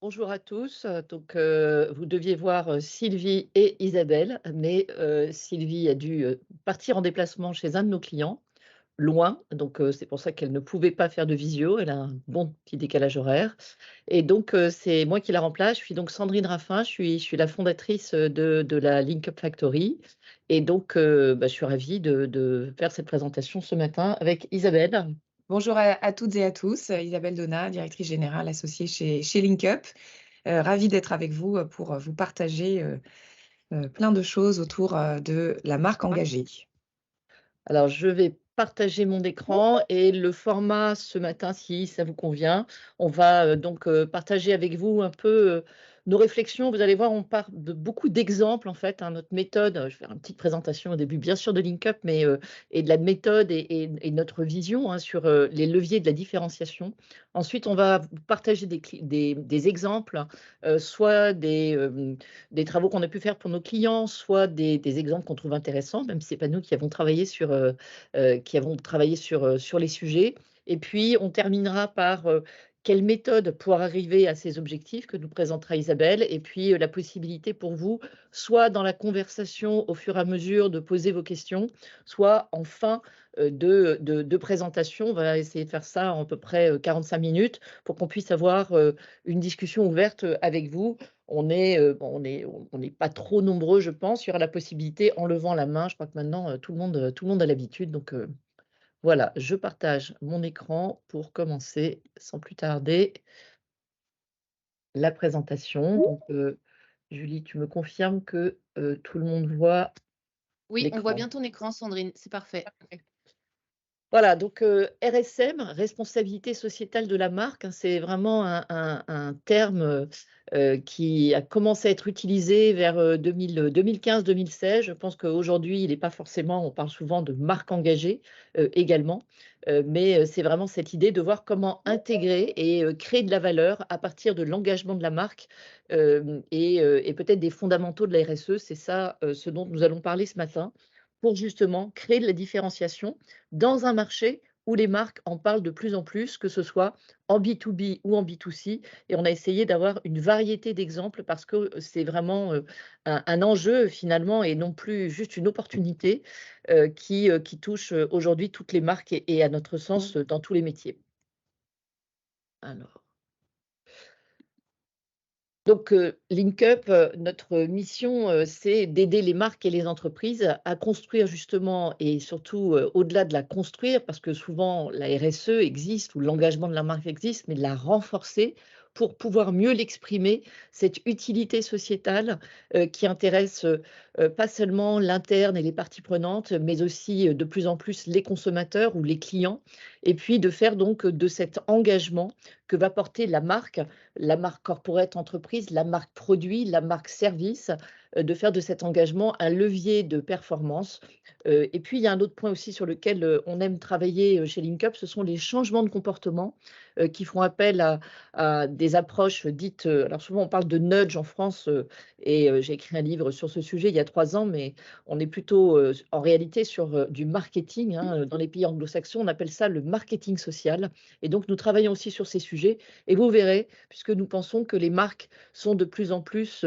Bonjour à tous. Vous deviez voir Sylvie et Isabelle, mais Sylvie a dû partir en déplacement chez un de nos clients, loin. C'est pour ça qu'elle ne pouvait pas faire de visio. Elle a un bon petit décalage horaire. C'est moi qui la remplace. Je suis donc Sandrine Raffin. Je suis la fondatrice de la Link Up Factory. Je suis ravie de faire cette présentation ce matin avec Isabelle. Bonjour à toutes et à tous, Isabelle Donat, directrice générale associée chez LinkUp. Ravie d'être avec vous, pour, vous partager, plein de choses autour, de la marque engagée. Alors, je vais partager mon écran et le format ce matin, si ça vous convient, on va partager avec vous un peu nos réflexions. Vous allez voir, on part de beaucoup d'exemples en fait, hein, notre méthode. Je vais faire une petite présentation au début, bien sûr, de LinkUp, et de la méthode et notre vision hein, sur les leviers de la différenciation. Ensuite, on va vous partager des exemples, soit des travaux qu'on a pu faire pour nos clients, soit des exemples qu'on trouve intéressants, même si c'est pas nous qui avons travaillé sur les sujets. Et puis on terminera par, quelle méthode pour arriver à ces objectifs que nous présentera Isabelle et puis, la possibilité pour vous, soit dans la conversation au fur et à mesure de poser vos questions, soit en fin, de présentation. On va essayer de faire ça en à peu près, 45 minutes pour qu'on puisse avoir, une discussion ouverte, avec vous. On n'est pas trop nombreux, je pense. Il y aura la possibilité en levant la main. Je crois que maintenant, tout le monde a l'habitude. Voilà, je partage mon écran pour commencer sans plus tarder la présentation. Julie, tu me confirmes que, tout le monde voit Oui, on voit l'écran? bien ton écran, Sandrine, c'est parfait. Voilà, RSM, responsabilité sociétale de la marque, hein, c'est vraiment un terme, qui a commencé à être utilisé vers, 2015-2016. Je pense qu'aujourd'hui, il n'est pas forcément on parle souvent de marque engagée, également, c'est vraiment cette idée de voir comment intégrer et créer de la valeur à partir de l'engagement de la marque, et peut-être des fondamentaux de la RSE. C'est ça, ce dont nous allons parler ce matin, pour justement créer de la différenciation dans un marché où les marques en parlent de plus en plus, que ce soit en B2B ou en B2C. Et on a essayé d'avoir une variété d'exemples parce que c'est vraiment un enjeu finalement et non plus juste une opportunité qui touche aujourd'hui toutes les marques et à notre sens dans tous les métiers. Alors. LinkUp, notre mission, c'est d'aider les marques et les entreprises à construire justement et surtout, au-delà de la construire, parce que souvent la RSE existe ou l'engagement de la marque existe, mais de la renforcer pour pouvoir mieux l'exprimer, cette utilité sociétale, qui intéresse, pas seulement l'interne et les parties prenantes, mais aussi, de plus en plus les consommateurs ou les clients. Et puis de faire donc de cet engagement que va porter la marque corporate entreprise, la marque produit, la marque service, de faire de cet engagement un levier de performance. Et puis il y a un autre point aussi sur lequel, on aime travailler, chez LinkUp, ce sont les changements de comportement, qui font appel à des approches dites, alors souvent on parle de nudge en France, j'ai écrit un livre sur ce sujet il y a 3 ans, mais on est plutôt, en réalité sur, du marketing, hein, dans les pays anglo-saxons, on appelle ça le marketing social. Et donc nous travaillons aussi sur ces sujets et vous verrez, puisque nous pensons que les marques sont de plus en plus,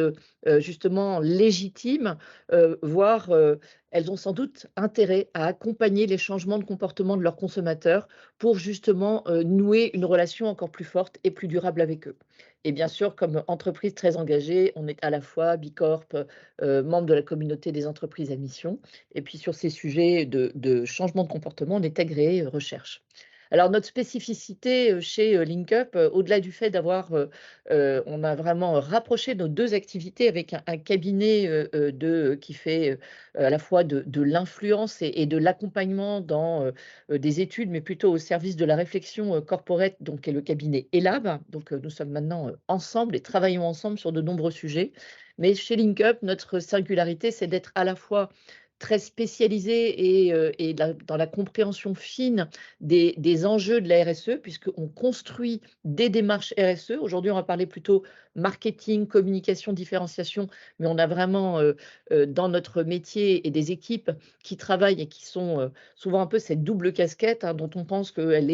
justement légitimes, voire, elles ont sans doute intérêt à accompagner les changements de comportement de leurs consommateurs pour justement, nouer une relation encore plus forte et plus durable avec eux. Et bien sûr, comme entreprise très engagée, on est à la fois Bicorp, membre de la communauté des entreprises à mission et puis sur ces sujets de changement de comportement, on est agréé, recherche. Alors notre spécificité, chez, LinkUp, au-delà du fait on a vraiment rapproché nos 2 activités avec un cabinet, qui fait, à la fois de l'influence et de l'accompagnement dans, des études, mais plutôt au service de la réflexion, corporate, donc qui est le cabinet Elab. Nous sommes maintenant, ensemble et travaillons ensemble sur de nombreux sujets. Mais chez LinkUp, notre singularité, c'est d'être à la fois très spécialisé et dans la compréhension fine des enjeux de la RSE, puisqu'on construit des démarches RSE. Aujourd'hui, on va parler plutôt marketing, communication, différenciation, mais on a vraiment dans notre métier et des équipes qui travaillent et qui sont souvent un peu cette double casquette hein, dont on pense qu'elle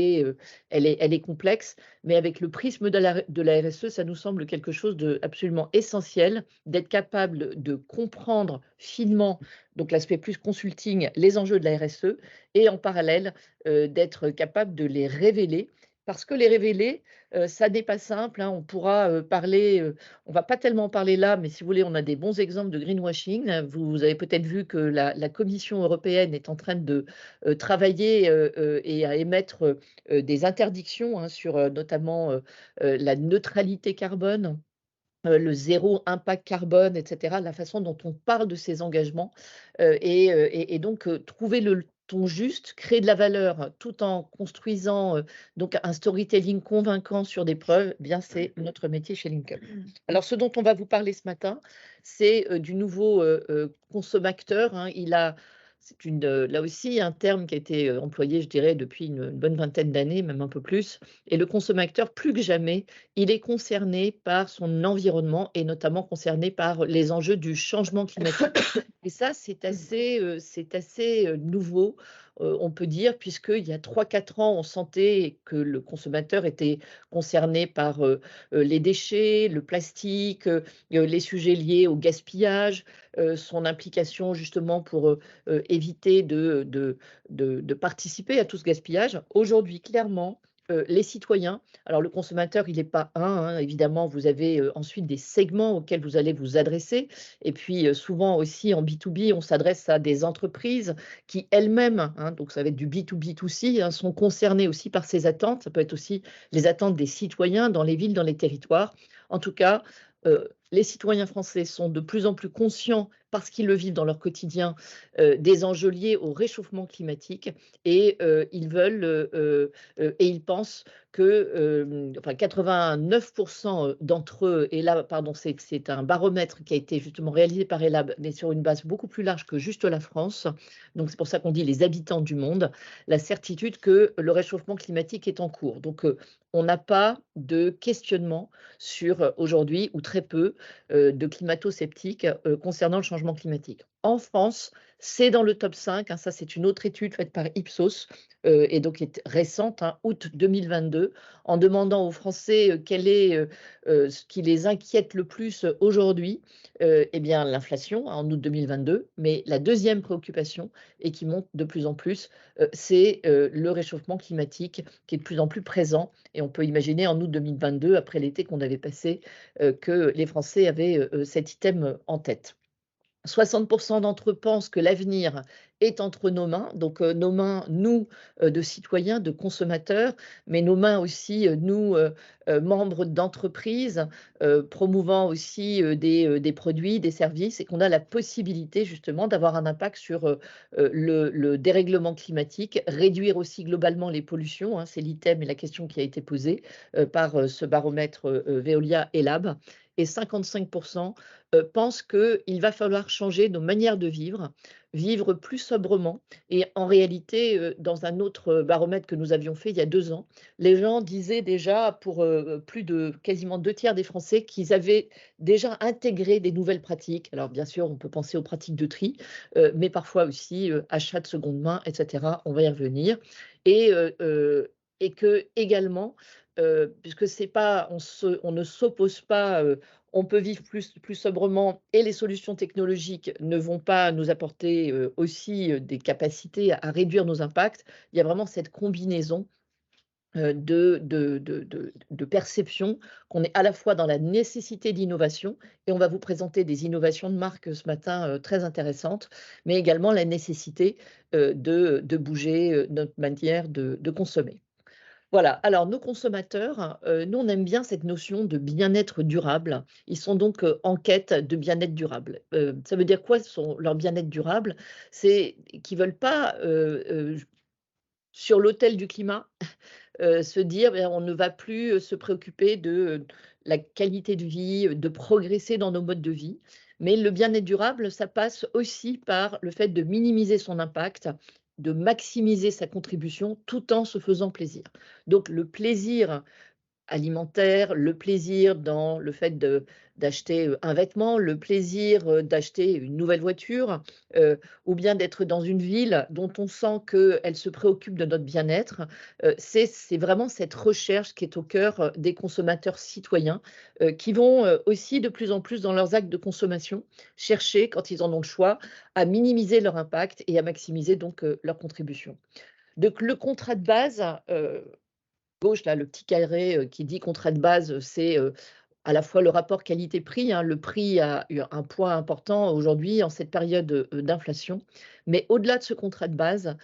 elle est complexe, mais avec le prisme de la RSE, ça nous semble quelque chose d'absolument essentiel, d'être capable de comprendre finement, donc l'aspect plus consulting, les enjeux de la RSE, et en parallèle, d'être capable de les révéler. Parce que les révéler, ça n'est pas simple, hein. On pourra parler, on va pas tellement en parler là, mais si vous voulez, on a des bons exemples de greenwashing. Vous avez peut-être vu que la Commission européenne est en train de travailler et à émettre des interdictions hein, sur notamment la neutralité carbone. Le zéro impact carbone, et cetera, la façon dont on parle de ces engagements, et donc trouver le ton juste, créer de la valeur tout en construisant, donc un storytelling convaincant sur des preuves, eh bien c'est notre métier chez LinkUp. Alors ce dont on va vous parler ce matin, c'est, du nouveau, consommateur, hein. C'est là aussi un terme qui a été, employé, je dirais, depuis une bonne vingtaine d'années, même un peu plus, et le consommateur, plus que jamais, il est concerné par son environnement et notamment concerné par les enjeux du changement climatique. Et ça, c'est assez nouveau, on peut dire, puisqu'il y a 3 4 ans, on sentait que le consommateur était concerné par les déchets, le plastique, les sujets liés au gaspillage, son implication justement pour éviter de participer à tout ce gaspillage. Aujourd'hui, clairement, les citoyens, alors le consommateur, il n'est pas un, hein, évidemment, vous avez ensuite des segments auxquels vous allez vous adresser. Et puis souvent aussi en B2B, on s'adresse à des entreprises qui elles-mêmes, hein, donc ça va être du B2B2C, hein, sont concernées aussi par ces attentes. Ça peut être aussi les attentes des citoyens dans les villes, dans les territoires. En tout cas, les citoyens français sont de plus en plus conscients, parce qu'ils le vivent dans leur quotidien, des enjeux liés au réchauffement climatique et ils veulent et ils pensent que enfin 89 d'entre eux, et là, pardon, c'est un baromètre qui a été justement réalisé par Elabe, mais sur une base beaucoup plus large que juste la France, donc c'est pour ça qu'on dit les habitants du monde, la certitude que le réchauffement climatique est en cours. Donc on n'a pas de questionnement sur aujourd'hui, ou très peu, de climato-sceptiques concernant le changement climatique. En France, c'est dans le top 5, hein, ça c'est une autre étude faite par Ipsos et donc qui est récente, hein, août 2022, en demandant aux Français quel est ce qui les inquiète le plus aujourd'hui. Eh bien l'inflation hein, en août 2022, mais la deuxième préoccupation, et qui monte de plus en plus, c'est le réchauffement climatique qui est de plus en plus présent. Et on peut imaginer en août 2022, après l'été qu'on avait passé, que les Français avaient cet item en tête. 60 d'entre eux pensent que l'avenir est entre nos mains, donc nos mains, nous, de citoyens, de consommateurs, mais nos mains aussi, nous, membres d'entreprises, promouvant aussi des produits, des services, et qu'on a la possibilité justement d'avoir un impact sur le dérèglement climatique, réduire aussi globalement les pollutions, hein, c'est l'item et la question qui a été posée par ce baromètre Veolia et Lab, et 55% pensent qu'il va falloir changer nos manières de vivre, vivre plus sobrement. Et en réalité, dans un autre baromètre que nous avions fait il y a 2 ans, les gens disaient déjà, pour plus de quasiment 2 tiers des Français, qu'ils avaient déjà intégré des nouvelles pratiques. Alors bien sûr, on peut penser aux pratiques de tri, mais parfois aussi achat de seconde main, etc. On va y revenir. Et, et que également, puisque c'est pas, on ne s'oppose pas, on peut vivre plus sobrement, et les solutions technologiques ne vont pas nous apporter aussi des capacités à réduire nos impacts. Il y a vraiment cette combinaison de perception qu'on est à la fois dans la nécessité d'innovation, et on va vous présenter des innovations de marque ce matin très intéressantes, mais également la nécessité de bouger notre manière de consommer. Voilà, alors nos consommateurs, nous on aime bien cette notion de bien-être durable. Ils sont donc en quête de bien-être durable. Ça veut dire quoi leur bien-être durable? C'est qu'ils ne veulent pas, sur l'autel du climat, se dire: «Beh, on ne va plus se préoccuper de la qualité de vie, de progresser dans nos modes de vie». Mais le bien-être durable, ça passe aussi par le fait de minimiser son impact, de maximiser sa contribution tout en se faisant plaisir. Donc le plaisir alimentaire, le plaisir dans le fait d'acheter un vêtement, le plaisir d'acheter une nouvelle voiture, ou bien d'être dans une ville dont on sent qu'elle se préoccupe de notre bien-être. C'est vraiment cette recherche qui est au cœur des consommateurs citoyens, qui vont aussi de plus en plus dans leurs actes de consommation chercher, quand ils en ont le choix, à minimiser leur impact et à maximiser donc leur contribution. Donc le contrat de base, gauche là, le petit carré, qui dit contrat de base, c'est, à la fois le rapport qualité-prix, hein. Le prix a eu un poids important aujourd'hui en cette période, d'inflation. Mais au-delà de ce contrat de base,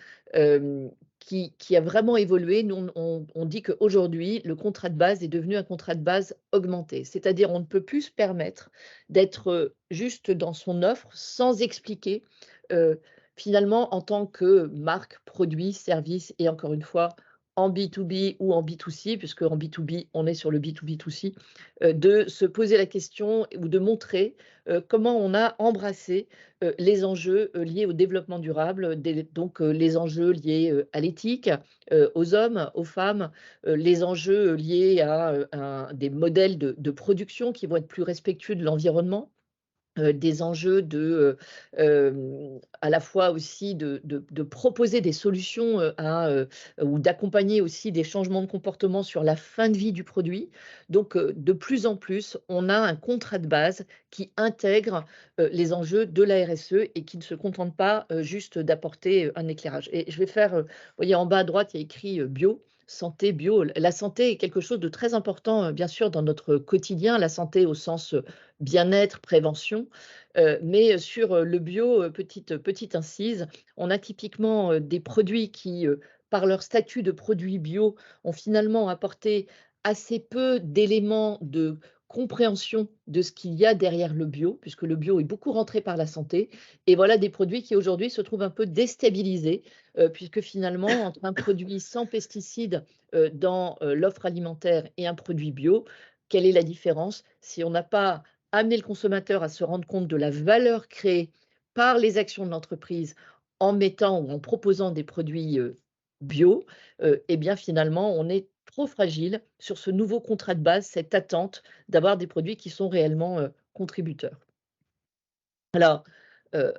qui a vraiment évolué, nous on dit qu'aujourd'hui, le contrat de base est devenu un contrat de base augmenté. C'est-à-dire on ne peut plus se permettre d'être, juste dans son offre sans expliquer, finalement en tant que marque, produit, service et encore une fois en B2B ou en B2C, puisque en B2B, on est sur le B2B2C, de se poser la question ou de montrer, comment on a embrassé, les enjeux, liés au développement durable, donc les enjeux liés, à l'éthique, aux hommes, aux femmes, les enjeux liés à, des modèles de production qui vont être plus respectueux de l'environnement. Des enjeux à la fois aussi de proposer des solutions, ou d'accompagner aussi des changements de comportement sur la fin de vie du produit. Donc, de plus en plus, on a un contrat de base qui intègre, les enjeux de la RSE et qui ne se contente pas, juste d'apporter, un éclairage. Et je vais faire, vous voyez en bas à droite, il y a écrit, bio, santé, bio. La santé est quelque chose de très important, bien sûr dans notre quotidien, la santé au sens, bien-être, prévention. Mais sur, le bio, petite incise, on a typiquement, des produits qui, par leur statut de produits bio, ont finalement apporté assez peu d'éléments de compréhension de ce qu'il y a derrière le bio, puisque le bio est beaucoup rentré par la santé. Et voilà des produits qui aujourd'hui se trouvent un peu déstabilisés, puisque finalement entre un produit sans pesticides, dans, l'offre alimentaire et un produit bio, quelle est la différence? Si on n'a pas amener le consommateur à se rendre compte de la valeur créée par les actions de l'entreprise en mettant ou en proposant des produits, bio, et bien finalement on est trop fragile sur ce nouveau contrat de base, cette attente d'avoir des produits qui sont réellement, contributeurs. Alors, heu,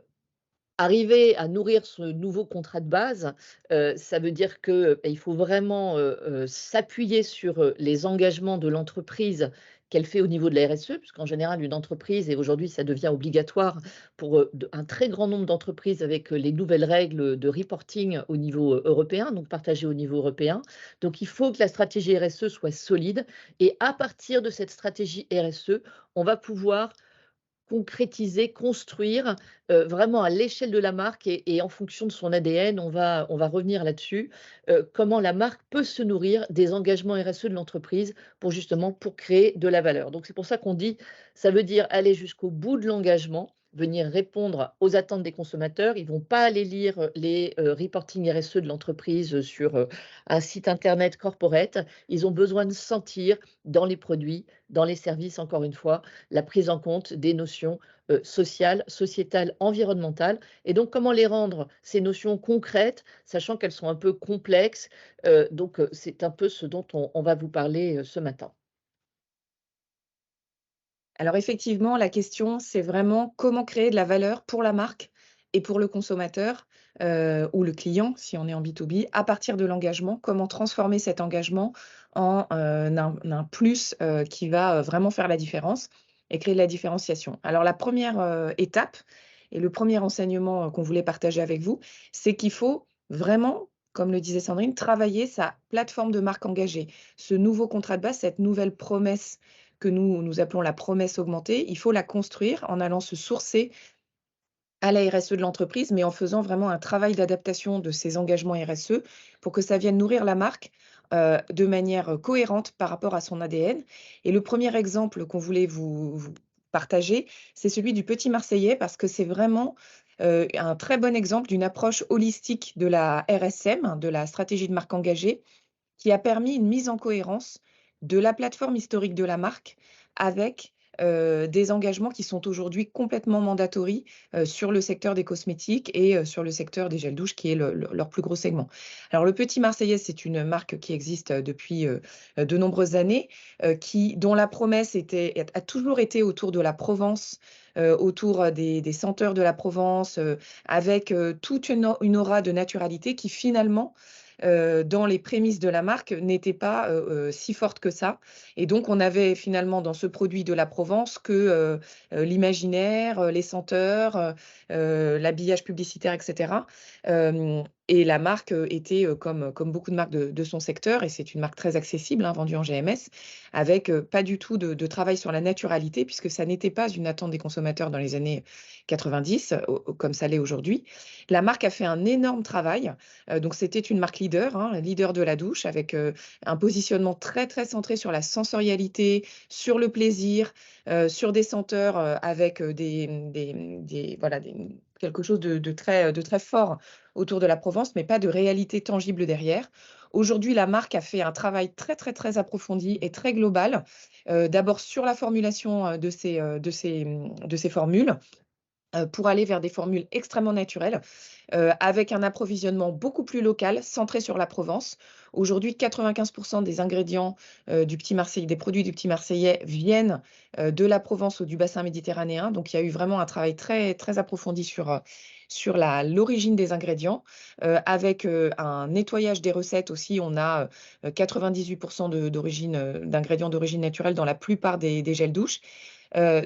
arriver à nourrir ce nouveau contrat de base, ça veut dire que, il faut vraiment, s'appuyer sur, les engagements de l'entreprise qu'elle fait au niveau de la RSE, puisqu'en général une entreprise et aujourd'hui ça devient obligatoire pour, un très grand nombre d'entreprises avec, les nouvelles règles, de reporting au niveau, européen, donc partagées au niveau européen. Donc il faut que la stratégie RSE soit solide et à partir de cette stratégie RSE, on va pouvoir concrétiser, construire, vraiment à l'échelle de la marque et en fonction de son ADN, on va revenir là-dessus, comment la marque peut se nourrir des engagements RSE de l'entreprise pour créer de la valeur. Donc c'est pour ça qu'on dit, ça veut dire aller jusqu'au bout de l'engagement, venir répondre aux attentes des consommateurs. Ils vont pas aller lire, les, reporting RSE de l'entreprise, sur, un site internet corporate. Ils ont besoin de sentir dans les produits, dans les services, encore une fois, la prise en compte des notions, sociales, sociétales, environnementales et donc comment les rendre ces notions concrètes, sachant qu'elles sont un peu complexes, donc c'est un peu ce dont on va vous parler, ce matin. Alors effectivement, la question, c'est vraiment comment créer de la valeur pour la marque et pour le consommateur, ou le client, si on est en B2B, à partir de l'engagement. Comment transformer cet engagement en, un plus, qui va, vraiment faire la différence et créer de la différenciation. Alors la première étape et le premier enseignement, qu'on voulait partager avec vous, c'est qu'il faut vraiment, comme le disait Sandrine, travailler sa plateforme de marque engagée. Ce nouveau contrat de base, cette nouvelle promesse que nous appelons la promesse augmentée, il faut la construire en allant se sourcer à la RSE de l'entreprise, mais en faisant vraiment un travail d'adaptation de ces engagements RSE pour que ça vienne nourrir la marque, de manière, cohérente par rapport à son ADN. Et le premier exemple qu'on voulait vous partager, c'est celui du Petit Marseillais parce que c'est vraiment, un très bon exemple d'une approche holistique de la RSM, de la stratégie de marque engagée, qui a permis une mise en cohérence de la plateforme historique de la marque avec, des engagements qui sont aujourd'hui complètement mandatory sur le secteur des cosmétiques et sur le secteur des gels douche, qui est leur plus gros segment. Alors, le Petit Marseillais, c'est une marque qui existe depuis de nombreuses années, dont la promesse a toujours été autour de la Provence, autour des senteurs de la Provence, avec toute une aura de naturalité qui finalement, dans les prémices de la marque, n'était pas si forte que ça. Et donc, on avait finalement dans ce produit de la Provence que l'imaginaire, les senteurs, l'habillage publicitaire, etc. Et la marque était, comme beaucoup de marques de son secteur, et c'est une marque très accessible, hein, vendue en GMS, avec pas du tout de travail sur la naturalité, puisque ça n'était pas une attente des consommateurs dans les années 90, comme ça l'est aujourd'hui. La marque a fait un énorme travail. Donc, c'était une marque leader, hein, leader de la douche, avec un positionnement très, très centré sur la sensorialité, sur le plaisir, sur des senteurs avec voilà, quelque chose de très fort autour de la Provence, mais pas de réalité tangible derrière. Aujourd'hui, la marque a fait un travail très, très, très approfondi et très global, d'abord sur la formulation de ces formules, pour aller vers des formules extrêmement naturelles, avec un approvisionnement beaucoup plus local, centré sur la Provence. Aujourd'hui, 95% des ingrédients des produits du Petit Marseillais viennent de la Provence ou du bassin méditerranéen. Donc, il y a eu vraiment un travail très, très approfondi sur l'origine des ingrédients, avec un nettoyage des recettes aussi. On a 98% d'ingrédients d'origine naturelle dans la plupart des gels douche.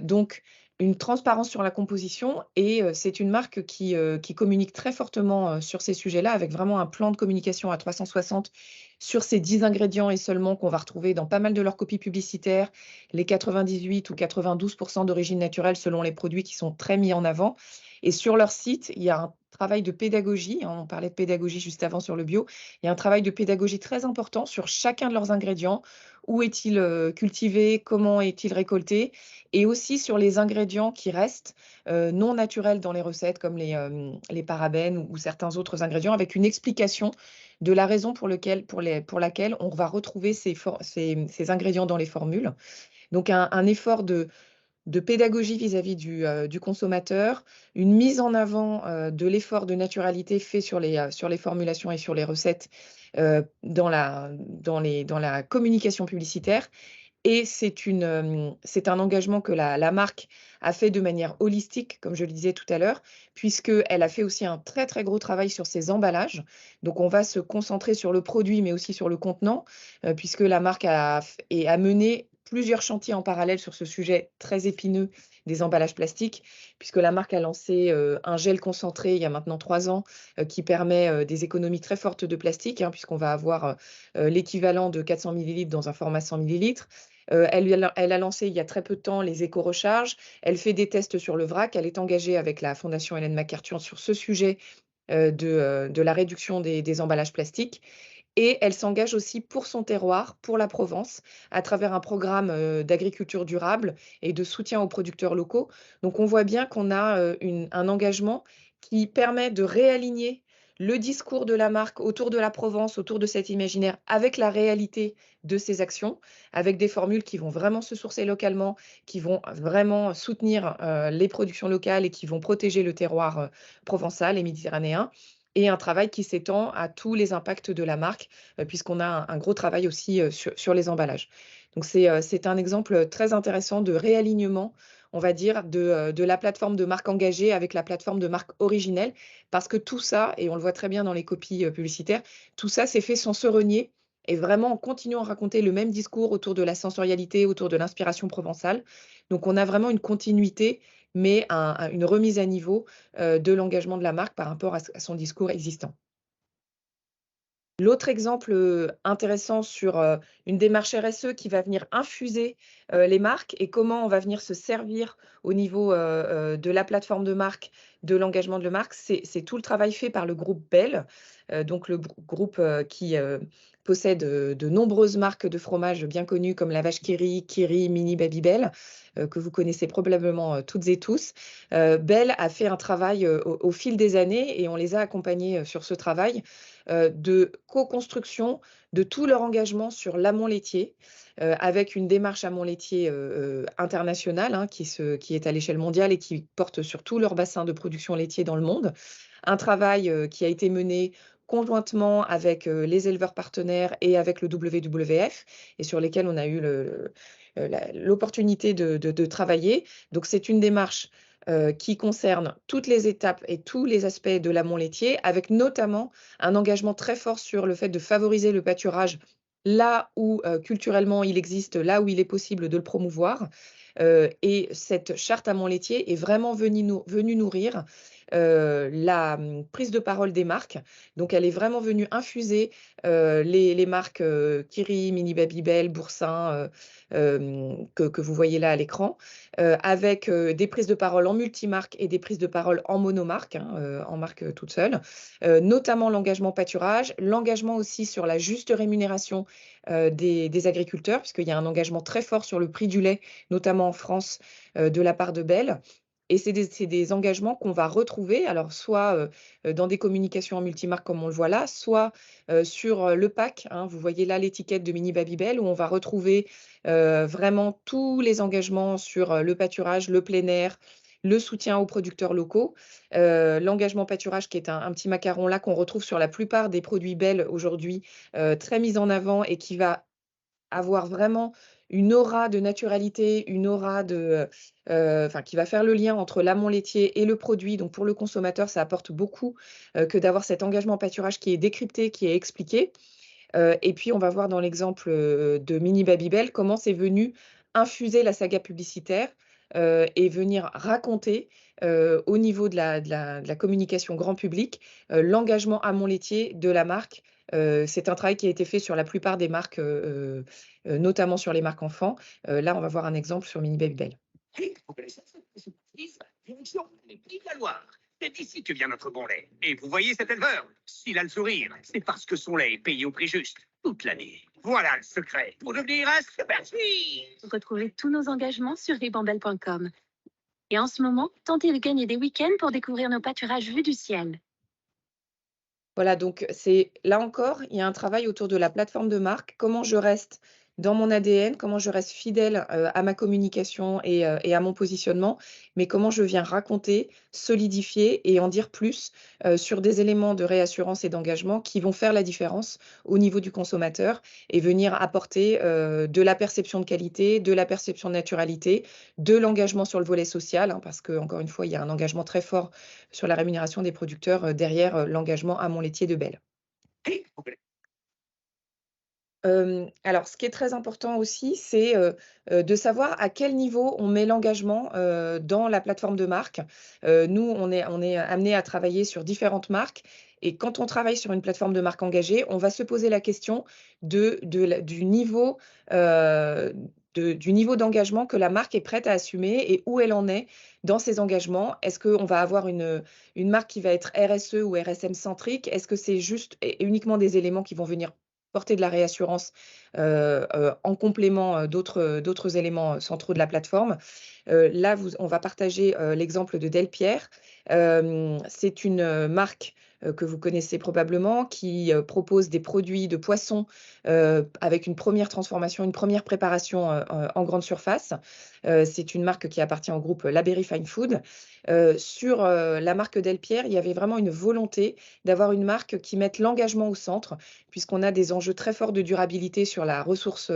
Donc, une transparence sur la composition, et c'est une marque qui communique très fortement sur ces sujets-là, avec vraiment un plan de communication à 360 sur ces 10 ingrédients et seulement, qu'on va retrouver dans pas mal de leurs copies publicitaires, les 98 ou 92% d'origine naturelle selon les produits qui sont très mis en avant. Et sur leur site, il y a un travail de pédagogie, hein, on parlait de pédagogie juste avant sur le bio, il y a un travail de pédagogie très important sur chacun de leurs ingrédients. Où est-il cultivé? Comment est-il récolté? Et aussi sur les ingrédients qui restent non naturels dans les recettes, comme les parabènes ou certains autres ingrédients, avec une explication de la raison pour laquelle on va retrouver ces ingrédients dans les formules. Donc, un effort de pédagogie vis-à-vis du consommateur, une mise en avant de l'effort de naturalité fait sur les formulations et sur les recettes, dans la communication publicitaire. Et c'est un engagement que la marque a fait de manière holistique, comme je le disais tout à l'heure, puisqu'elle a fait aussi un très, très gros travail sur ses emballages. Donc, on va se concentrer sur le produit, mais aussi sur le contenant, puisque la marque a mené plusieurs chantiers en parallèle sur ce sujet très épineux des emballages plastiques, puisque la marque a lancé un gel concentré il y a maintenant 3 ans, qui permet des économies très fortes de plastique, hein, puisqu'on va avoir l'équivalent de 400 ml dans un format 100 ml. Elle a lancé il y a très peu de temps les éco-recharges. Elle fait des tests sur le vrac. Elle est engagée avec la Fondation Ellen MacArthur sur ce sujet de la réduction des emballages plastiques. Et elle s'engage aussi pour son terroir, pour la Provence, à travers un programme d'agriculture durable et de soutien aux producteurs locaux. Donc, on voit bien qu'on a un engagement qui permet de réaligner le discours de la marque autour de la Provence, autour de cet imaginaire, avec la réalité de ses actions, avec des formules qui vont vraiment se sourcer localement, qui vont vraiment soutenir les productions locales et qui vont protéger le terroir provençal et méditerranéen. Et un travail qui s'étend à tous les impacts de la marque, puisqu'on a un gros travail aussi sur les emballages. Donc, c'est un exemple très intéressant de réalignement, on va dire, de la plateforme de marque engagée avec la plateforme de marque originelle, parce que tout ça, et on le voit très bien dans les copies publicitaires, tout ça s'est fait sans se renier, et vraiment en continuant à raconter le même discours autour de la sensorialité, autour de l'inspiration provençale. Donc, on a vraiment une continuité, mais une remise à niveau de l'engagement de la marque par rapport à son discours existant. L'autre exemple intéressant sur une démarche RSE qui va venir infuser les marques, et comment on va venir se servir au niveau de la plateforme de marque, de l'engagement de la marque, c'est tout le travail fait par le groupe Bell, donc le groupe qui possède de nombreuses marques de fromage bien connues, comme la vache qui rit, Kiri, Mini Babybel, que vous connaissez probablement toutes et tous. Bell a fait un travail au fil des années, et on les a accompagnés sur ce travail, de co-construction de tout leur engagement sur l'amont laitier, avec une démarche amont laitier internationale, hein, qui est à l'échelle mondiale et qui porte sur tout leur bassin de production laitier dans le monde. Un travail qui a été mené conjointement avec les éleveurs partenaires et avec le WWF, et sur lesquels on a eu l'opportunité de travailler. Donc c'est une démarche qui concerne toutes les étapes et tous les aspects de l'amont laitier, avec notamment un engagement très fort sur le fait de favoriser le pâturage là où culturellement il existe, là où il est possible de le promouvoir. Et cette charte amont laitier est vraiment venue nourrir la prise de parole des marques. Donc elle est vraiment venue infuser les marques Kiri, Mini Babybel, Boursin, que vous voyez là à l'écran, avec des prises de parole en multimarque et des prises de parole en monomarque, hein, en marque toute seule, notamment l'engagement pâturage, l'engagement aussi sur la juste rémunération des agriculteurs, puisqu'il y a un engagement très fort sur le prix du lait, notamment en France, de la part de Bell. Et c'est des engagements qu'on va retrouver, alors soit dans des communications en multimarque comme on le voit là, soit sur le pack, hein, vous voyez là l'étiquette de Mini Babybel, où on va retrouver vraiment tous les engagements sur le pâturage, le plein air, le soutien aux producteurs locaux, l'engagement pâturage qui est un petit macaron là qu'on retrouve sur la plupart des produits Bell aujourd'hui, très mis en avant et qui va avoir vraiment une aura de naturalité, une aura qui va faire le lien entre l'amont laitier et le produit. Donc pour le consommateur, ça apporte beaucoup que d'avoir cet engagement pâturage qui est décrypté, qui est expliqué. Et puis on va voir dans l'exemple de Mini Babybel comment c'est venu infuser la saga publicitaire et venir raconter au niveau de la communication grand public l'engagement amont laitier de la marque. C'est un travail qui a été fait sur la plupart des marques, notamment sur les marques enfants. Là, on va voir un exemple sur Mini Babybel. Vous connaissez cette direction les Pays de la Loire. C'est d'ici que vient notre bon lait. Et vous voyez cet éleveur? S'il a le sourire, c'est parce que son lait est payé au prix juste toute l'année. Voilà le secret pour devenir un super suisse. Retrouvez tous nos engagements sur ribambelle.com. Et en ce moment, tentez de gagner des week-ends pour découvrir nos pâturages vus du ciel. Voilà, donc c'est là encore, il y a un travail autour de la plateforme de marque, comment je reste dans mon ADN, comment je reste fidèle à ma communication et à mon positionnement, mais comment je viens raconter, solidifier et en dire plus sur des éléments de réassurance et d'engagement qui vont faire la différence au niveau du consommateur et venir apporter de la perception de qualité, de la perception de naturalité, de l'engagement sur le volet social, hein, parce que encore une fois, il y a un engagement très fort sur la rémunération des producteurs derrière l'engagement à mon laitier de Bell. Alors, ce qui est très important aussi, c'est de savoir à quel niveau on met l'engagement dans la plateforme de marque. Nous, on est amené à travailler sur différentes marques. Et quand on travaille sur une plateforme de marque engagée, on va se poser la question du niveau d'engagement que la marque est prête à assumer et où elle en est dans ses engagements. Est-ce qu'on va avoir une marque qui va être RSE ou RSM centrique? Est-ce que c'est juste et uniquement des éléments qui vont venir porter de la réassurance en complément d'autres éléments centraux de la plateforme? Là, on va partager l'exemple de Delpierre. C'est une marque que vous connaissez probablement, qui propose des produits de poisson avec une première transformation, une première préparation en grande surface. C'est une marque qui appartient au groupe La Berry Fine Food. Sur la marque Delpierre, il y avait vraiment une volonté d'avoir une marque qui mette l'engagement au centre, puisqu'on a des enjeux très forts de durabilité sur la ressource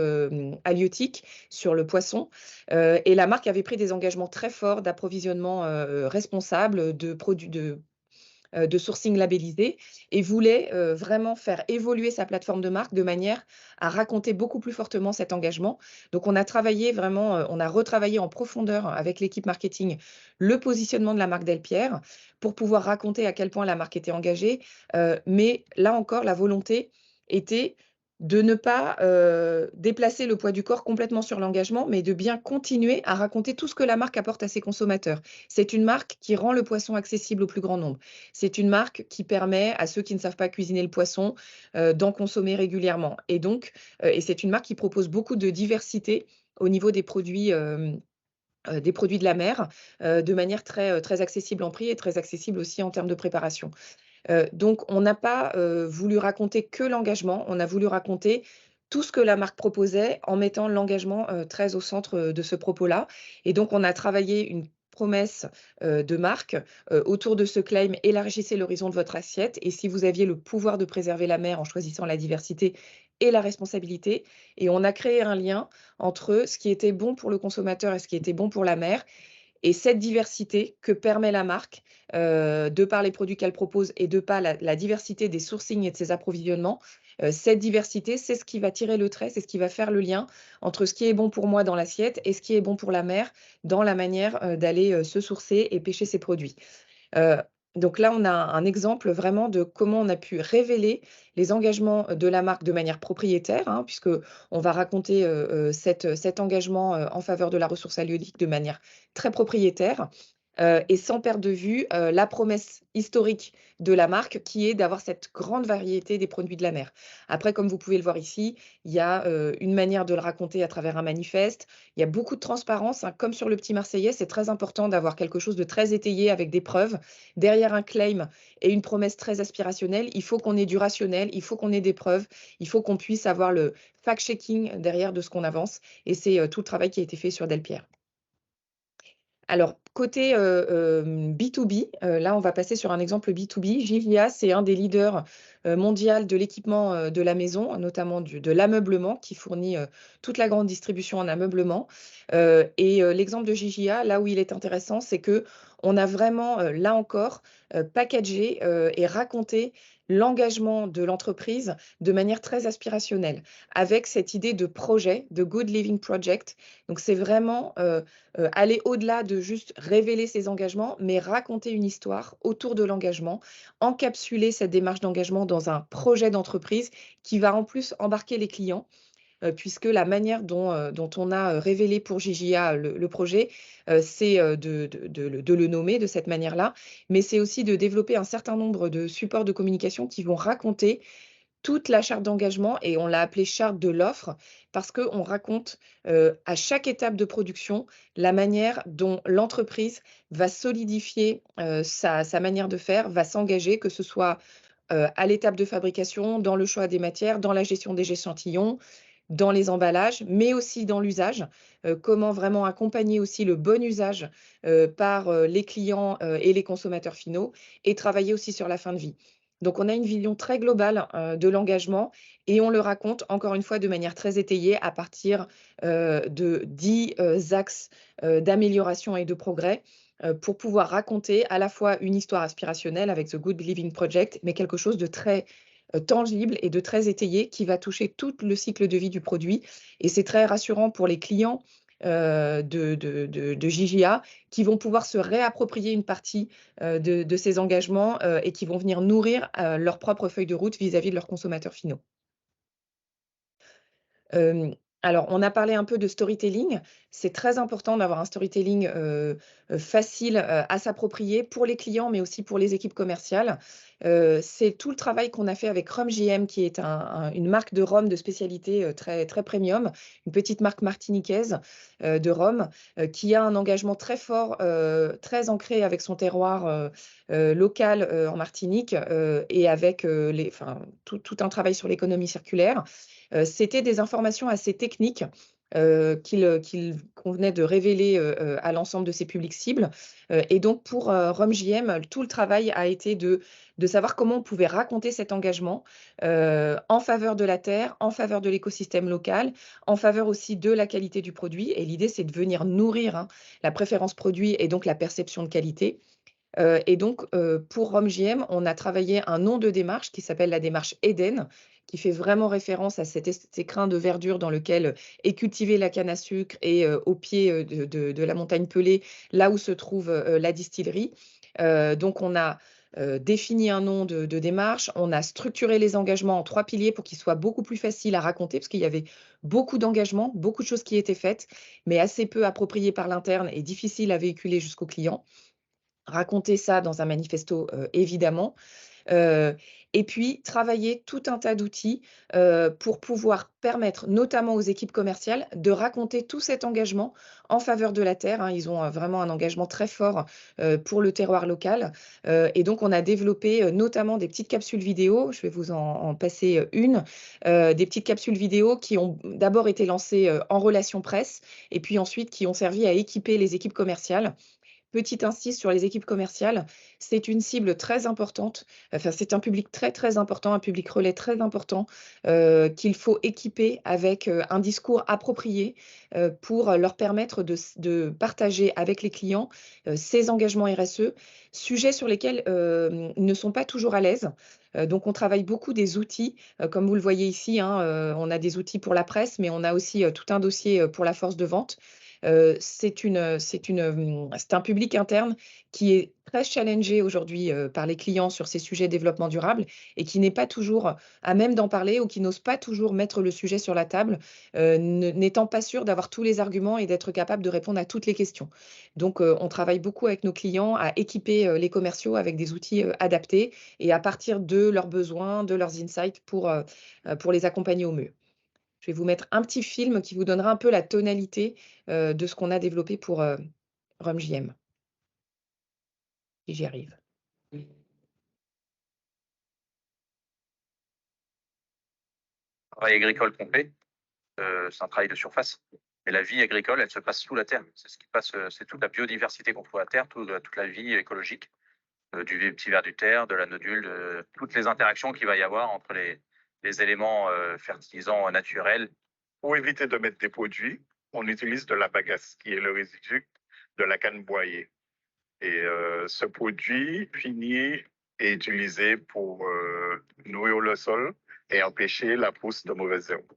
halieutique, sur le poisson. Et la marque avait pris des engagements très forts d'approvisionnement responsable, de produits de sourcing labellisé et voulait vraiment faire évoluer sa plateforme de marque de manière à raconter beaucoup plus fortement cet engagement. Donc on a travaillé vraiment, on a retravaillé en profondeur avec l'équipe marketing le positionnement de la marque Delpierre pour pouvoir raconter à quel point la marque était engagée. Mais là encore, la volonté était de ne pas déplacer le poids du corps complètement sur l'engagement, mais de bien continuer à raconter tout ce que la marque apporte à ses consommateurs. C'est une marque qui rend le poisson accessible au plus grand nombre. C'est une marque qui permet à ceux qui ne savent pas cuisiner le poisson d'en consommer régulièrement. Et donc, et c'est une marque qui propose beaucoup de diversité au niveau des produits de la mer, de manière très accessible en prix et très accessible aussi en termes de préparation. Donc, on n'a pas voulu raconter que l'engagement, on a voulu raconter tout ce que la marque proposait en mettant l'engagement très au centre de ce propos-là. Et donc, on a travaillé une promesse de marque autour de ce claim: élargissez l'horizon de votre assiette. Et si vous aviez le pouvoir de préserver la mer en choisissant la diversité et la responsabilité. Et on a créé un lien entre ce qui était bon pour le consommateur et ce qui était bon pour la mer. Et cette diversité que permet la marque, de par les produits qu'elle propose et de par la diversité des sourcings et de ses approvisionnements, cette diversité, c'est ce qui va tirer le trait, c'est ce qui va faire le lien entre ce qui est bon pour moi dans l'assiette et ce qui est bon pour la mer dans la manière d'aller se sourcer et pêcher ses produits. Donc là, on a un exemple vraiment de comment on a pu révéler les engagements de la marque de manière propriétaire, hein, puisqu'on va raconter cet engagement en faveur de la ressource halieutique de manière très propriétaire. Et sans perdre de vue la promesse historique de la marque qui est d'avoir cette grande variété des produits de la mer. Après, comme vous pouvez le voir ici, il y a une manière de le raconter à travers un manifeste. Il y a beaucoup de transparence, hein. Comme sur le Petit Marseillais, c'est très important d'avoir quelque chose de très étayé avec des preuves. Derrière un claim et une promesse très aspirationnelle, il faut qu'on ait du rationnel, il faut qu'on ait des preuves, il faut qu'on puisse avoir le fact-checking derrière de ce qu'on avance. Et c'est tout le travail qui a été fait sur Delpierre. Alors, côté B2B, là, on va passer sur un exemple B2B. Givia, c'est un des leaders mondial de l'équipement de la maison, notamment de l'ameublement, qui fournit toute la grande distribution en ameublement. L'exemple de Givia, là où il est intéressant, c'est qu'on a vraiment, là encore, packagé et raconté l'engagement de l'entreprise de manière très aspirationnelle, avec cette idée de projet, de Good Living Project. Donc, c'est vraiment aller au-delà de juste révéler ses engagements, mais raconter une histoire autour de l'engagement, encapsuler cette démarche d'engagement dans un projet d'entreprise qui va en plus embarquer les clients, puisque la manière dont on a révélé pour Gigea le projet, c'est de le nommer de cette manière-là, mais c'est aussi de développer un certain nombre de supports de communication qui vont raconter toute la charte d'engagement, et on l'a appelée charte de l'offre parce qu'on raconte à chaque étape de production la manière dont l'entreprise va solidifier sa manière de faire, va s'engager, que ce soit à l'étape de fabrication, dans le choix des matières, dans la gestion des échantillons, dans les emballages, mais aussi dans l'usage. Comment vraiment accompagner aussi le bon usage par les clients et les consommateurs finaux, et travailler aussi sur la fin de vie. Donc, on a une vision très globale de l'engagement, et on le raconte encore une fois de manière très étayée à partir de 10 axes d'amélioration et de progrès pour pouvoir raconter à la fois une histoire aspirationnelle avec The Good Living Project, mais quelque chose de très tangible et de très étayé qui va toucher tout le cycle de vie du produit. Et c'est très rassurant pour les clients de Gigea, qui vont pouvoir se réapproprier une partie de ces engagements et qui vont venir nourrir leur propre feuille de route vis-à-vis de leurs consommateurs finaux. Alors, on a parlé un peu de storytelling. C'est très important d'avoir un storytelling facile à s'approprier pour les clients, mais aussi pour les équipes commerciales. C'est tout le travail qu'on a fait avec Rhum JM, qui est une marque de rhum de spécialité très, très premium, une petite marque martiniquaise de rhum, qui a un engagement très fort, très ancré avec son terroir local en Martinique, et avec tout un travail sur l'économie circulaire. C'était des informations assez techniques qu'il convenait de révéler à l'ensemble de ses publics cibles. Et donc, pour Rhum JM, tout le travail a été de savoir comment on pouvait raconter cet engagement en faveur de la terre, en faveur de l'écosystème local, en faveur aussi de la qualité du produit. Et l'idée, c'est de venir nourrir la préférence produit et donc la perception de qualité. Et donc, pour Rhum JM, on a travaillé un nom de démarche qui s'appelle la démarche Eden, qui fait vraiment référence à cet écrin de verdure dans lequel est cultivée la canne à sucre, et au pied de la montagne Pelée, là où se trouve la distillerie. Donc, on a défini un nom de démarche, on a structuré les engagements en 3 piliers pour qu'ils soient beaucoup plus faciles à raconter, parce qu'il y avait beaucoup d'engagements, beaucoup de choses qui étaient faites, mais assez peu appropriées par l'interne et difficiles à véhiculer jusqu'aux clients. Raconter ça dans un manifesto, évidemment. Et puis, travailler tout un tas d'outils pour pouvoir permettre, notamment aux équipes commerciales, de raconter tout cet engagement en faveur de la terre, hein. Ils ont vraiment un engagement très fort pour le terroir local. Et donc, on a développé notamment des petites capsules vidéo. Je vais vous en passer une. Des petites capsules vidéo qui ont d'abord été lancées en relation presse et puis ensuite qui ont servi à équiper les équipes commerciales. Petite insiste sur les équipes commerciales, c'est une cible très importante, enfin c'est un public très, très important, un public relais très important, qu'il faut équiper avec, un discours approprié, pour leur permettre de partager avec les clients, ces engagements RSE, sujets sur lesquels, ils ne sont pas toujours à l'aise. Donc on travaille beaucoup des outils, comme vous le voyez ici, hein, on a des outils pour la presse, mais on a aussi, tout un dossier, pour la force de vente. C'est un public interne qui est très challengé aujourd'hui par les clients sur ces sujets de développement durable et qui n'est pas toujours à même d'en parler ou qui n'ose pas toujours mettre le sujet sur la table, n'étant pas sûr d'avoir tous les arguments et d'être capable de répondre à toutes les questions. Donc, on travaille beaucoup avec nos clients à équiper les commerciaux avec des outils adaptés et à partir de leurs besoins, de leurs insights pour les accompagner au mieux. Je vais vous mettre un petit film qui vous donnera un peu la tonalité de ce qu'on a développé pour RumJM. Si j'y arrive. Travail agricole complet, c'est un travail de surface. Mais la vie agricole, elle se passe sous la terre. C'est ce qui passe, c'est toute la biodiversité qu'on trouve à terre, toute la vie écologique, du petit ver du terre, de la nodule, de toutes les interactions qu'il va y avoir entre les éléments fertilisants naturels. Pour éviter de mettre des produits, on utilise de la bagasse, qui est le résidu de la canne broyée. Et ce produit fini est utilisé pour nourrir le sol et empêcher la pousse de mauvaises herbes.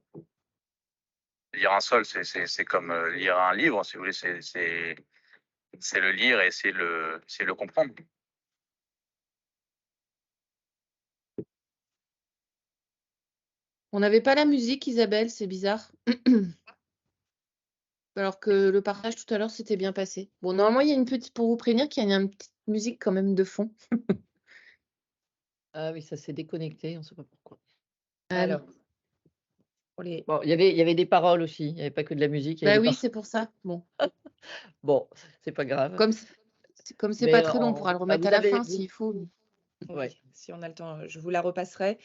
Lire un sol, c'est comme lire un livre, si vous voulez, c'est le lire et c'est le comprendre. On n'avait pas la musique, Isabelle, c'est bizarre. Alors que le partage tout à l'heure s'était bien passé. Bon, normalement, il y a une petite, pour vous prévenir qu'il y a une petite musique quand même de fond. Ah oui, ça s'est déconnecté, on ne sait pas pourquoi. Alors, pour les... Bon, il y avait des paroles aussi, il n'y avait pas que de la musique. Bah oui, c'est pour ça. Bon, Bon, c'est pas grave. comme c'est Mais pas très long, on pourra le remettre vous à la avez- fin vous- s'il faut. Ouais. Si on a le temps, je vous la repasserai.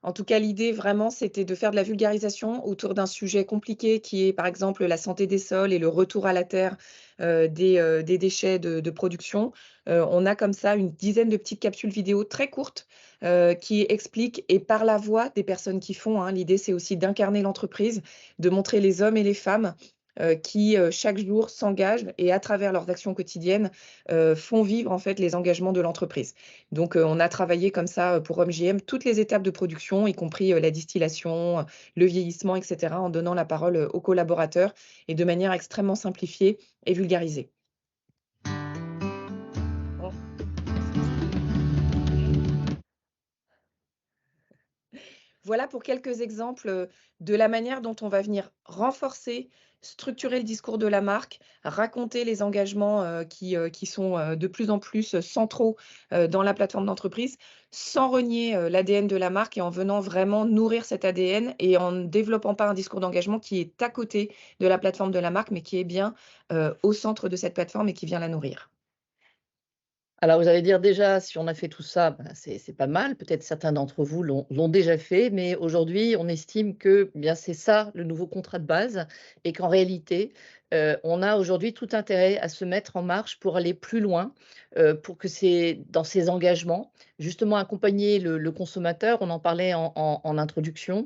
En tout cas, l'idée vraiment, c'était de faire de la vulgarisation autour d'un sujet compliqué qui est par exemple la santé des sols et le retour à la terre des déchets de production. On a comme ça une dizaine de petites capsules vidéo très courtes qui expliquent, et par la voix des personnes qui font, hein, l'idée c'est aussi d'incarner l'entreprise, de montrer les hommes et les femmes qui chaque jour s'engagent et à travers leurs actions quotidiennes font vivre en fait les engagements de l'entreprise. Donc on a travaillé comme ça pour RumJM toutes les étapes de production, y compris la distillation, le vieillissement, etc., en donnant la parole aux collaborateurs et de manière extrêmement simplifiée et vulgarisée. Voilà pour quelques exemples de la manière dont on va venir renforcer, structurer le discours de la marque, raconter les engagements qui sont de plus en plus centraux dans la plateforme d'entreprise, sans renier l'ADN de la marque et en venant vraiment nourrir cet ADN et en ne développant pas un discours d'engagement qui est à côté de la plateforme de la marque, mais qui est bien au centre de cette plateforme et qui vient la nourrir. Alors, vous allez dire déjà, si on a fait tout ça, ben, c'est pas mal. Peut-être certains d'entre vous l'ont déjà fait, mais aujourd'hui, on estime que bien c'est ça le nouveau contrat de base et qu'en réalité, on a aujourd'hui tout intérêt à se mettre en marche pour aller plus loin, pour que c'est dans ces engagements, justement accompagner le consommateur, on en parlait en introduction,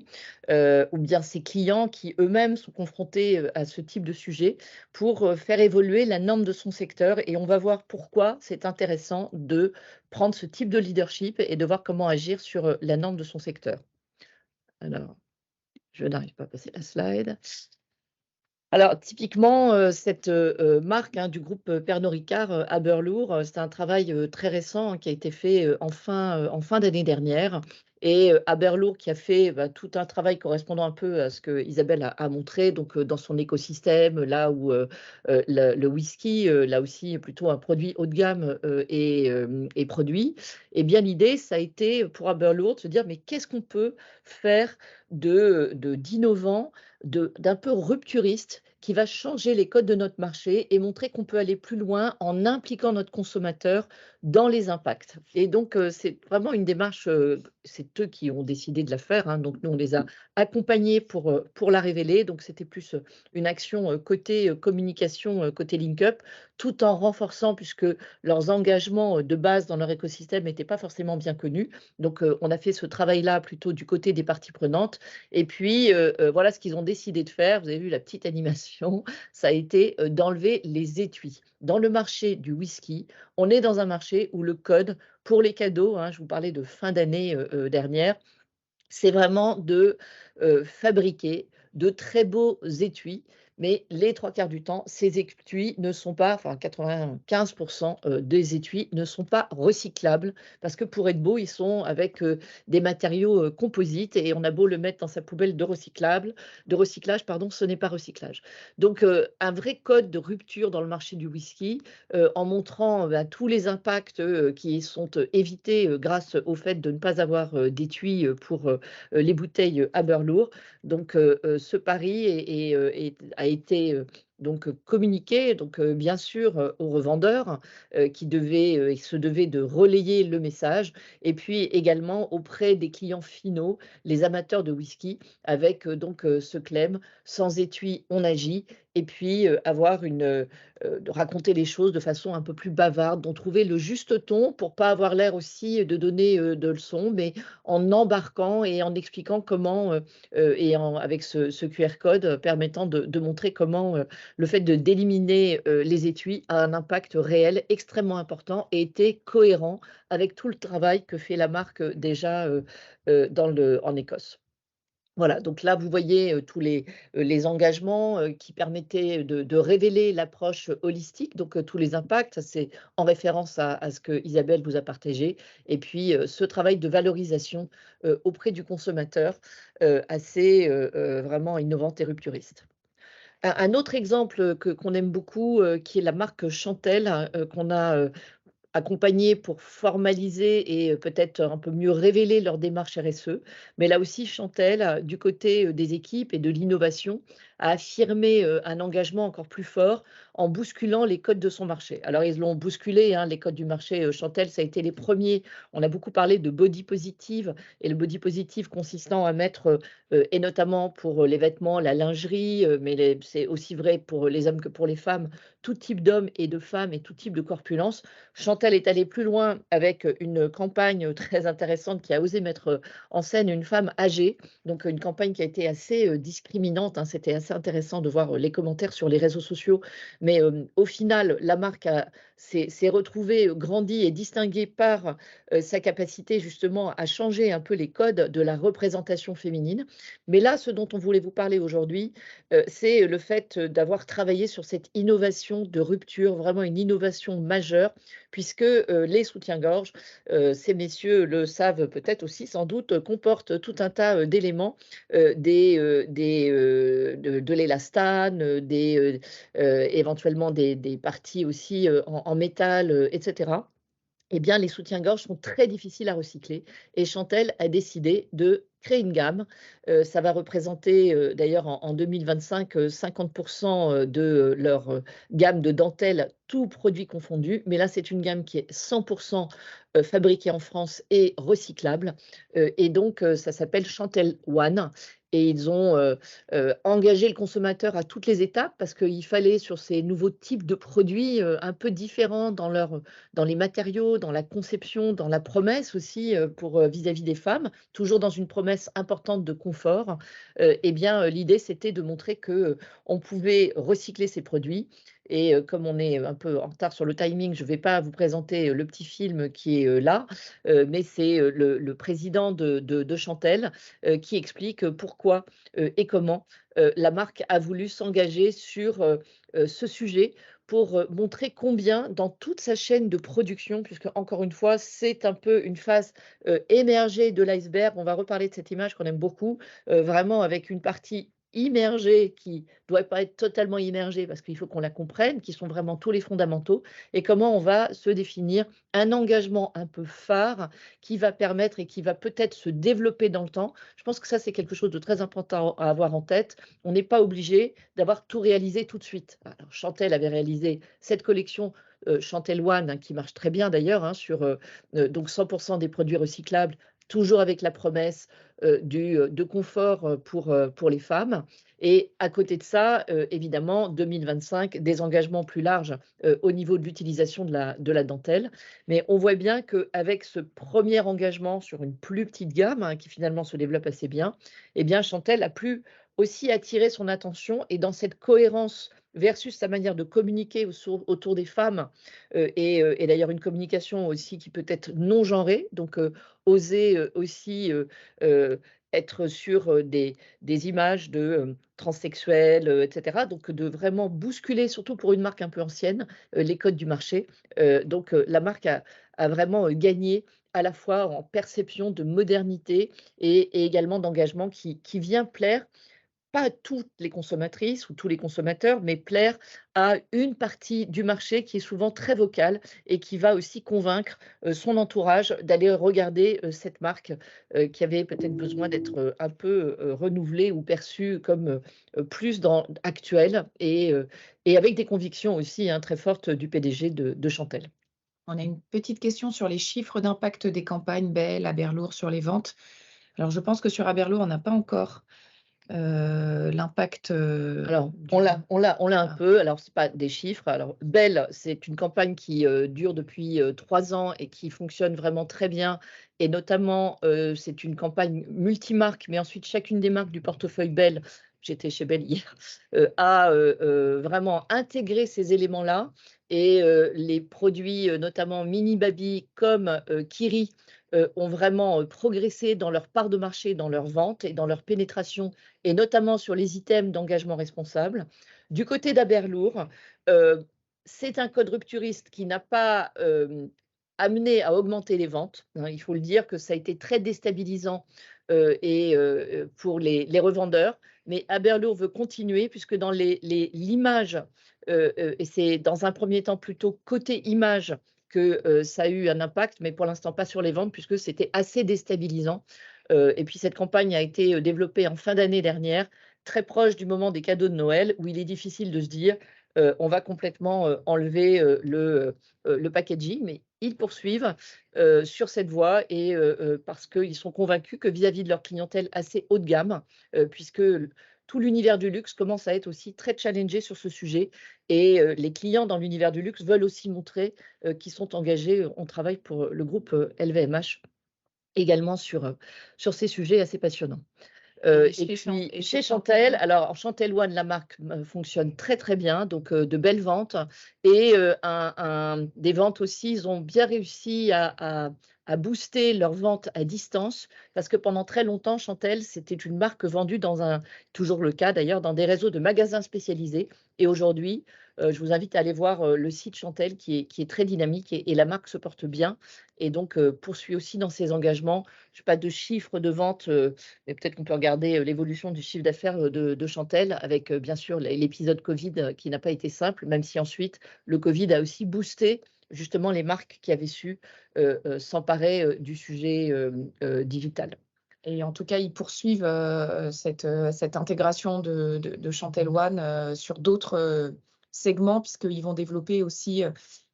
ou bien ses clients qui eux-mêmes sont confrontés à ce type de sujet pour faire évoluer la norme de son secteur. Et on va voir pourquoi c'est intéressant de prendre ce type de leadership et de voir comment agir sur la norme de son secteur. Alors, je n'arrive pas à passer la slide. Alors, typiquement, cette marque hein, du groupe Pernod Ricard, Haber-Lourd, c'est un travail très récent hein, qui a été fait en fin d'année dernière et Aberlour qui a fait tout un travail correspondant un peu à ce que Isabelle a montré, donc dans son écosystème, là où le whisky, là aussi plutôt un produit haut de gamme est produit. Et bien l'idée, ça a été pour Aberlour de se dire mais qu'est-ce qu'on peut faire d'innovant, d'un peu rupturiste, qui va changer les codes de notre marché et montrer qu'on peut aller plus loin en impliquant notre consommateur dans les impacts. Et donc, c'est vraiment une démarche, c'est eux qui ont décidé de la faire, hein, donc nous, on les a accompagnés pour la révéler. Donc, c'était plus une action côté communication, côté LinkUp, tout en renforçant, puisque leurs engagements de base dans leur écosystème n'étaient pas forcément bien connus. Donc, on a fait ce travail-là plutôt du côté des parties prenantes. Et puis, voilà ce qu'ils ont décidé de faire. Vous avez vu la petite animation, ça a été d'enlever les étuis. Dans le marché du whisky, on est dans un marché où le code pour les cadeaux, hein, je vous parlais de fin d'année dernière, c'est vraiment de fabriquer de très beaux étuis, mais les 3/4 du temps, ces étuis ne sont pas, enfin 95% des étuis ne sont pas recyclables parce que pour être beaux, ils sont avec des matériaux composites et on a beau le mettre dans sa poubelle de recyclage, pardon, ce n'est pas recyclage. Donc un vrai code de rupture dans le marché du whisky en montrant tous les impacts qui sont évités grâce au fait de ne pas avoir d'étui pour les bouteilles Aberlour. Donc, ce pari a été donc communiqué, donc bien sûr aux revendeurs qui se devaient de relayer le message, et puis également auprès des clients finaux, les amateurs de whisky, avec donc ce claim sans étui, on agit, et puis avoir de raconter les choses de façon un peu plus bavarde, dont trouver le juste ton pour pas avoir l'air aussi de donner de leçons, mais en embarquant et en expliquant comment, avec ce QR code permettant de montrer comment le fait d'éliminer les étuis a un impact réel extrêmement important et était cohérent avec tout le travail que fait la marque déjà en Écosse. Voilà, donc là, vous voyez tous les engagements qui permettaient de révéler l'approche holistique, donc tous les impacts, ça, c'est en référence à ce que Isabelle vous a partagé, et puis ce travail de valorisation auprès du consommateur assez vraiment innovante et rupturiste. Un autre exemple qu'on aime beaucoup, qui est la marque Chantel, hein, qu'on a accompagner pour formaliser et peut-être un peu mieux révéler leur démarche RSE. Mais là aussi, Chantel, du côté des équipes et de l'innovation, a affirmé un engagement encore plus fort en bousculant les codes de son marché. Alors, ils l'ont bousculé, hein, les codes du marché. Chantel, ça a été les premiers. On a beaucoup parlé de body positive, et le body positive consistant à mettre, et notamment pour les vêtements, la lingerie, mais c'est aussi vrai pour les hommes que pour les femmes, tout type d'hommes et de femmes et tout type de corpulence. Chantal est allée plus loin avec une campagne très intéressante qui a osé mettre en scène une femme âgée, donc une campagne qui a été assez discriminante, hein. C'était assez intéressant de voir les commentaires sur les réseaux sociaux, mais au final, la marque s'est retrouvée grandie et distinguée par sa capacité justement à changer un peu les codes de la représentation féminine. Mais là, ce dont on voulait vous parler aujourd'hui, c'est le fait d'avoir travaillé sur cette innovation de rupture, vraiment une innovation majeure, puisque les soutiens-gorge, ces messieurs le savent peut-être aussi sans doute, comportent tout un tas d'éléments, de l'élastane, éventuellement des parties aussi en métal, etc. Eh bien, les soutiens-gorge sont très difficiles à recycler et Chantel a décidé de créer une gamme. Ça va représenter d'ailleurs en 2025 50% de leur gamme de dentelles, tous produits confondus. Mais là, c'est une gamme qui est 100% fabriquée en France et recyclable. Et donc, ça s'appelle Chantel One. Et ils ont engagé le consommateur à toutes les étapes parce qu'il fallait, sur ces nouveaux types de produits un peu différents dans les matériaux, dans la conception, dans la promesse aussi pour vis-à-vis des femmes, toujours dans une promesse importante de confort, eh bien l'idée c'était de montrer que on pouvait recycler ces produits Et comme on est un peu en retard sur le timing, je ne vais pas vous présenter le petit film qui est là, mais c'est le président de Chantel qui explique pourquoi et comment la marque a voulu s'engager sur ce sujet pour montrer combien dans toute sa chaîne de production, puisque encore une fois, c'est un peu une phase émergée de l'iceberg. On va reparler de cette image qu'on aime beaucoup, vraiment avec une partie immergée qui doit pas être totalement immergée parce qu'il faut qu'on la comprenne, qui sont vraiment tous les fondamentaux et comment on va se définir un engagement un peu phare qui va permettre et qui va peut-être se développer dans le temps. Je pense que ça, c'est quelque chose de très important à avoir en tête. On n'est pas obligé d'avoir tout réalisé tout de suite. Alors, Chantel avait réalisé cette collection Chantel One, hein, qui marche très bien d'ailleurs, hein, sur donc 100% des produits recyclables, toujours avec la promesse de confort pour les femmes. Et à côté de ça, évidemment, 2025, des engagements plus larges au niveau de l'utilisation de la dentelle. Mais on voit bien qu'avec ce premier engagement sur une plus petite gamme, hein, qui finalement se développe assez bien, eh bien, Chantel a pu aussi attirer son attention et dans cette cohérence versus sa manière de communiquer autour des femmes et d'ailleurs une communication aussi qui peut être non genrée, donc oser aussi être sur des images de transsexuels, etc. Donc de vraiment bousculer, surtout pour une marque un peu ancienne, les codes du marché. Donc la marque a vraiment gagné à la fois en perception de modernité et également d'engagement qui vient plaire pas à toutes les consommatrices ou tous les consommateurs, mais plaire à une partie du marché qui est souvent très vocale et qui va aussi convaincre son entourage d'aller regarder cette marque qui avait peut-être besoin d'être un peu renouvelée ou perçue comme plus actuelle et avec des convictions aussi, hein, très fortes du PDG de Chantel. On a une petite question sur les chiffres d'impact des campagnes Belle, Aberlour sur les ventes. Alors, je pense que sur Aberlour, on n'a pas encore l'impact. Alors, on l'a un peu. Alors, c'est pas des chiffres. Alors, Belle, c'est une campagne qui dure depuis 3 ans et qui fonctionne vraiment très bien. Et notamment, c'est une campagne multimarque, mais ensuite, chacune des marques du portefeuille Belle, j'étais chez Belle hier, a vraiment intégré ces éléments-là. Et les produits, notamment Mini Baby comme Kiri, ont vraiment progressé dans leur part de marché, dans leur vente et dans leur pénétration et notamment sur les items d'engagement responsable. Du côté d'Aberlour, c'est un code rupturiste qui n'a pas amené à augmenter les ventes, hein. Il faut le dire que ça a été très déstabilisant pour les revendeurs. Mais Aberlour veut continuer puisque dans l'image, et c'est dans un premier temps plutôt côté image que ça a eu un impact, mais pour l'instant pas sur les ventes puisque c'était assez déstabilisant. Et puis cette campagne a été développée en fin d'année dernière, très proche du moment des cadeaux de Noël, où il est difficile de se dire on va complètement enlever le packaging, mais ils poursuivent sur cette voie et parce qu'ils sont convaincus que vis-à-vis de leur clientèle assez haut de gamme, puisque tout l'univers du luxe commence à être aussi très challengé sur ce sujet et les clients dans l'univers du luxe veulent aussi montrer qu'ils sont engagés. On travaille pour le groupe LVMH également sur ces sujets assez passionnants. Et puis chez Chantel, alors en Chantel One, la marque fonctionne très très bien, donc de belles ventes et des ventes aussi, ils ont bien réussi à booster leurs ventes à distance parce que pendant très longtemps, Chantel, c'était une marque vendue toujours le cas d'ailleurs, dans des réseaux de magasins spécialisés et aujourd'hui, je vous invite à aller voir le site Chantel qui est très dynamique et la marque se porte bien et donc poursuit aussi dans ses engagements. Je n'ai pas de chiffres de vente, mais peut-être qu'on peut regarder l'évolution du chiffre d'affaires de Chantel avec bien sûr l'épisode Covid qui n'a pas été simple, même si ensuite le Covid a aussi boosté justement les marques qui avaient su s'emparer du sujet digital. Et en tout cas, ils poursuivent cette intégration de Chantel One sur d'autres segments, puisqu'ils vont développer aussi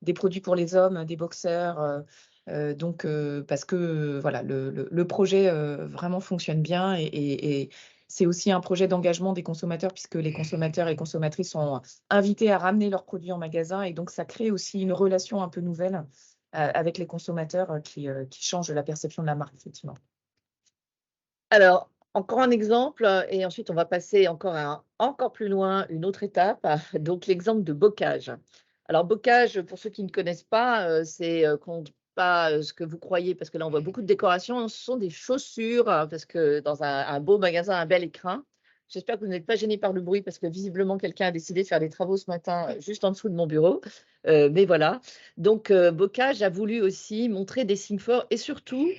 des produits pour les hommes, des boxeurs. Donc, parce que voilà, le projet vraiment fonctionne bien et c'est aussi un projet d'engagement des consommateurs, puisque les consommateurs et consommatrices sont invités à ramener leurs produits en magasin. Et donc, ça crée aussi une relation un peu nouvelle avec les consommateurs qui change la perception de la marque, effectivement. Alors, Encore un exemple, et ensuite on va passer encore plus loin, une autre étape, donc l'exemple de bocage. Alors bocage, pour ceux qui ne connaissent pas, c'est, pas, ce que vous croyez, parce que là on voit beaucoup de décorations, ce sont des chaussures, parce que dans un beau magasin, un bel écrin. J'espère que vous n'êtes pas gênés par le bruit parce que visiblement quelqu'un a décidé de faire des travaux ce matin, juste en dessous de mon bureau, mais voilà. Donc bocage a voulu aussi montrer des signes forts et surtout,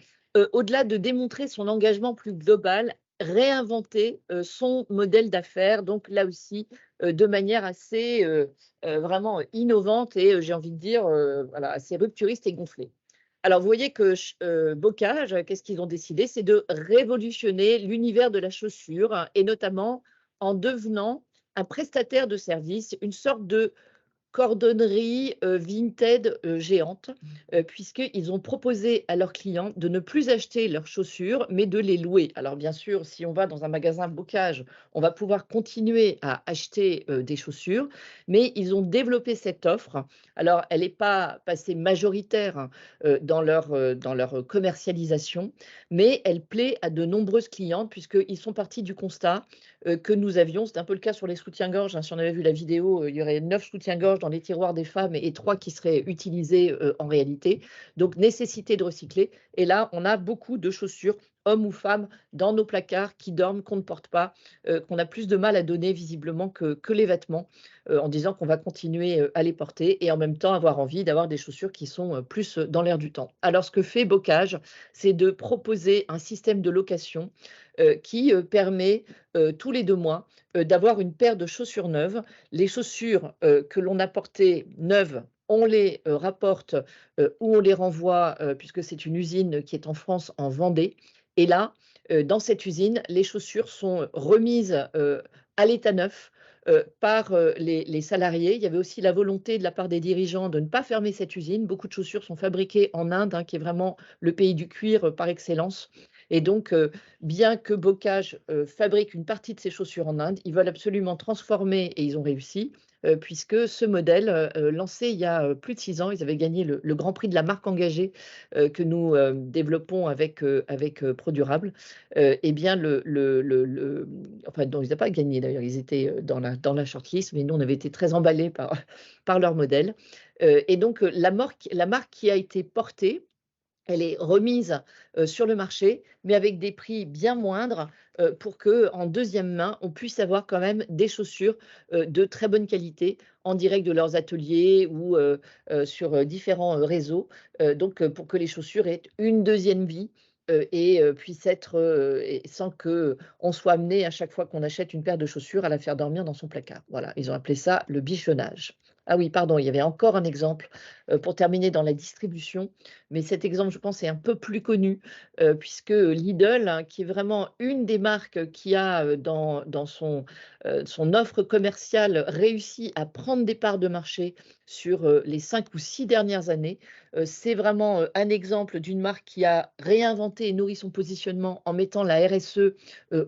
au-delà de démontrer son engagement plus global, réinventer, son modèle d'affaires, donc là aussi, de manière assez, vraiment innovante et j'ai envie de dire, voilà, assez rupturiste et gonflée. Alors vous voyez que Bocage, qu'est-ce qu'ils ont décidé? C'est de révolutionner l'univers de la chaussure, hein, et notamment en devenant un prestataire de service, une sorte de cordonnerie, Vinted, géante, puisqu'ils ont proposé à leurs clients de ne plus acheter leurs chaussures, mais de les louer. Alors bien sûr, si on va dans un magasin Bocage, on va pouvoir continuer à acheter, des chaussures, mais ils ont développé cette offre. Alors elle n'est pas passée majoritaire, hein, dans leur commercialisation, mais elle plaît à de nombreuses clientes puisqu'ils sont partis du constat que nous avions. C'est un peu le cas sur les soutiens-gorge, hein. Si on avait vu la vidéo, il y aurait 9 soutiens-gorge dans les tiroirs des femmes et 3 qui seraient utilisés en réalité. Donc, nécessité de recycler. Et là, on a beaucoup de chaussures, hommes ou femmes, dans nos placards qui dorment, qu'on ne porte pas, qu'on a plus de mal à donner visiblement que les vêtements, en disant qu'on va continuer à les porter et en même temps avoir envie d'avoir des chaussures qui sont plus dans l'air du temps. Alors, ce que fait Bocage, c'est de proposer un système de location qui permet tous les 2 mois d'avoir une paire de chaussures neuves. Les chaussures que l'on a portées neuves, on les rapporte ou on les renvoie, puisque c'est une usine qui est en France, en Vendée. Et là, dans cette usine, les chaussures sont remises à l'état neuf par les salariés. Il y avait aussi la volonté de la part des dirigeants de ne pas fermer cette usine. Beaucoup de chaussures sont fabriquées en Inde, hein, qui est vraiment le pays du cuir par excellence. Et donc, bien que Bocage fabrique une partie de ses chaussures en Inde, ils veulent absolument transformer, et ils ont réussi, puisque ce modèle, lancé il y a plus de 6 ans, ils avaient gagné le Grand Prix de la marque engagée que nous développons avec ProDurable. Eh bien, enfin, non, ils n'ont pas gagné d'ailleurs, ils étaient dans la shortlist, mais nous, on avait été très emballés par leur modèle. Et donc, la marque qui a été portée, elle est remise sur le marché, mais avec des prix bien moindres, pour qu'en deuxième main, on puisse avoir quand même des chaussures de très bonne qualité en direct de leurs ateliers ou sur différents réseaux. Donc, pour que les chaussures aient une deuxième vie et puissent être et sans qu'on soit amené à chaque fois qu'on achète une paire de chaussures à la faire dormir dans son placard. Voilà, ils ont appelé ça le bichonnage. Ah oui, pardon, il y avait encore un exemple pour terminer dans la distribution. Mais cet exemple, je pense, est un peu plus connu, puisque Lidl, hein, qui est vraiment une des marques qui a, dans son offre commerciale, réussi à prendre des parts de marché sur, les 5 ou 6 dernières années. C'est vraiment, un exemple d'une marque qui a réinventé et nourri son positionnement en mettant la RSE,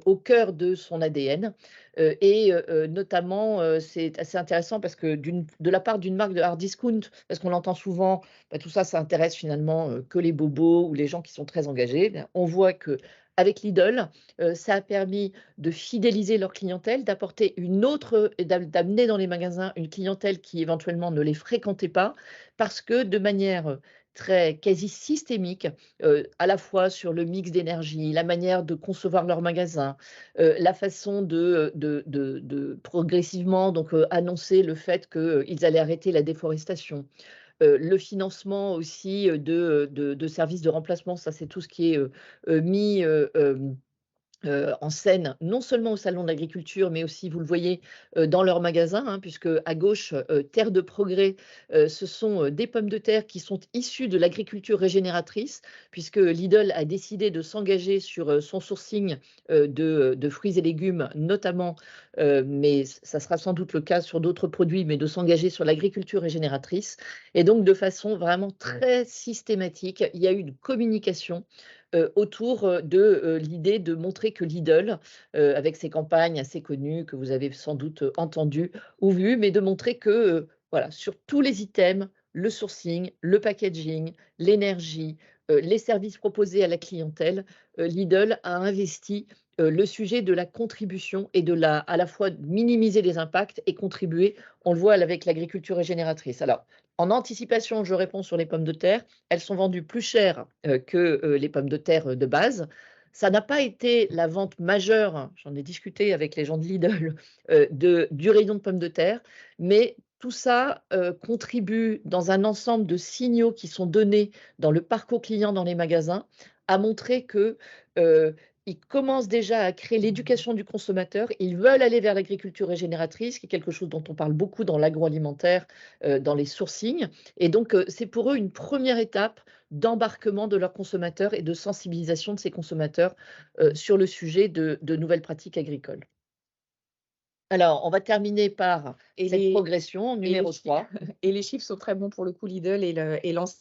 au cœur de son ADN. Et notamment, c'est assez intéressant parce que de la part d'une marque de hard discount, parce qu'on l'entend souvent, bah, tout ça, ça intéresse finalement que les bobos ou les gens qui sont très engagés. Bien, on voit qu'avec Lidl, ça a permis de fidéliser leur clientèle, d'apporter une autre, et d'amener dans les magasins une clientèle qui éventuellement ne les fréquentait pas, parce que de manière très quasi systémique, à la fois sur le mix d'énergie, la manière de concevoir leur magasin, la façon de progressivement donc annoncer le fait qu'ils allaient arrêter la déforestation. Le financement aussi de services de remplacement, ça c'est tout ce qui est mis en scène, non seulement au salon de l'agriculture, mais aussi, vous le voyez, dans leurs magasins, hein, puisque à gauche, Terre de Progrès, ce sont, des pommes de terre qui sont issues de l'agriculture régénératrice, puisque Lidl a décidé de s'engager sur, son sourcing, de fruits et légumes notamment, mais ça sera sans doute le cas sur d'autres produits, mais de s'engager sur l'agriculture régénératrice. Et donc de façon vraiment très systématique, il y a eu une communication autour de l'idée de montrer que Lidl, avec ses campagnes assez connues que vous avez sans doute entendues ou vues, mais de montrer que voilà, sur tous les items, le sourcing, le packaging, l'énergie, les services proposés à la clientèle, Lidl a investi le sujet de la contribution et à la fois minimiser les impacts et contribuer. On le voit avec l'agriculture régénératrice. Alors, en anticipation, je réponds sur les pommes de terre. Elles sont vendues plus cher que les pommes de terre de base. Ça n'a pas été la vente majeure, hein, j'en ai discuté avec les gens de Lidl, du rayon de pommes de terre, mais tout ça contribue dans un ensemble de signaux qui sont donnés dans le parcours client dans les magasins à montrer que ils commencent déjà à créer l'éducation du consommateur. Ils veulent aller vers l'agriculture régénératrice, qui est quelque chose dont on parle beaucoup dans l'agroalimentaire, dans les sourcings. Et donc, c'est pour eux une première étape d'embarquement de leurs consommateurs et de sensibilisation de ces consommateurs sur le sujet de nouvelles pratiques agricoles. Alors, on va terminer par Et cette les, progression et les numéro chi- 3. et les chiffres sont très bons pour le coup, Lidl et l'ensemble.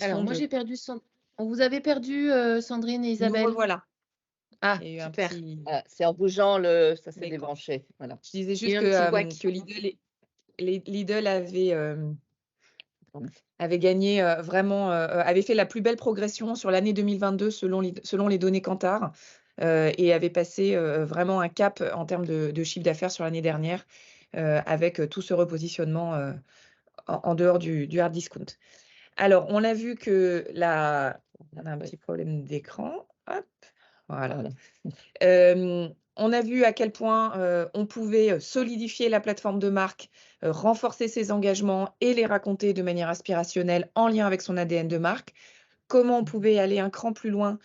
Alors, moi, de... j'ai perdu On vous avait perdu, Sandrine et Nous Isabelle. revoilà. Ah, Il y a eu un super. petit... Ah, c'est en bougeant, ça s'est D'accord. débranché. Voilà. Je disais Il y juste a eu un petit que Lidl avait gagné vraiment, avait fait la plus belle progression sur l'année 2022 selon les données Kantar et avait passé vraiment un cap en termes de chiffre d'affaires sur l'année dernière avec tout ce repositionnement en dehors du hard discount. Alors, on a vu que on a un petit problème d'écran. Hop, voilà. On a vu à quel point on pouvait solidifier la plateforme de marque, renforcer ses engagements et les raconter de manière aspirationnelle en lien avec son ADN de marque. Comment on pouvait aller un cran plus loin,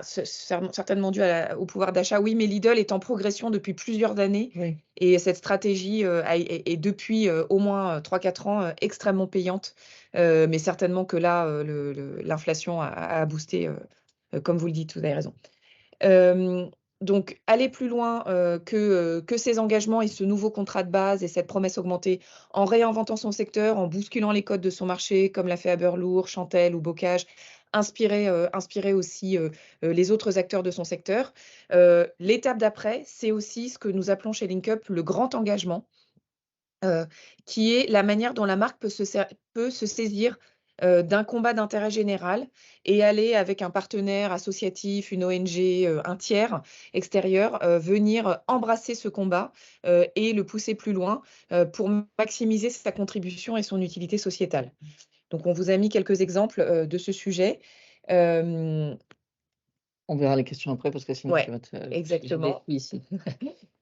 certainement dû au pouvoir d'achat. Oui, mais Lidl est en progression depuis plusieurs années Oui. et cette stratégie est depuis au moins 3-4 ans extrêmement payante. Mais certainement que là, l'inflation a boosté, comme vous le dites, vous avez raison. Donc, aller plus loin que ces engagements et ce nouveau contrat de base et cette promesse augmentée en réinventant son secteur, en bousculant les codes de son marché, comme l'a fait Haberlour, Chantel ou Bocage, inspirer aussi les autres acteurs de son secteur. L'étape d'après, c'est aussi ce que nous appelons chez LinkUp le grand engagement, qui est la manière dont la marque peut se saisir d'un combat d'intérêt général et aller avec un partenaire associatif, une ONG, un tiers extérieur, venir embrasser ce combat et le pousser plus loin pour maximiser sa contribution et son utilité sociétale. Donc, on vous a mis quelques exemples de ce sujet. On verra les questions après parce que sinon Ouais, tu vas te... exactement. Oui, ici.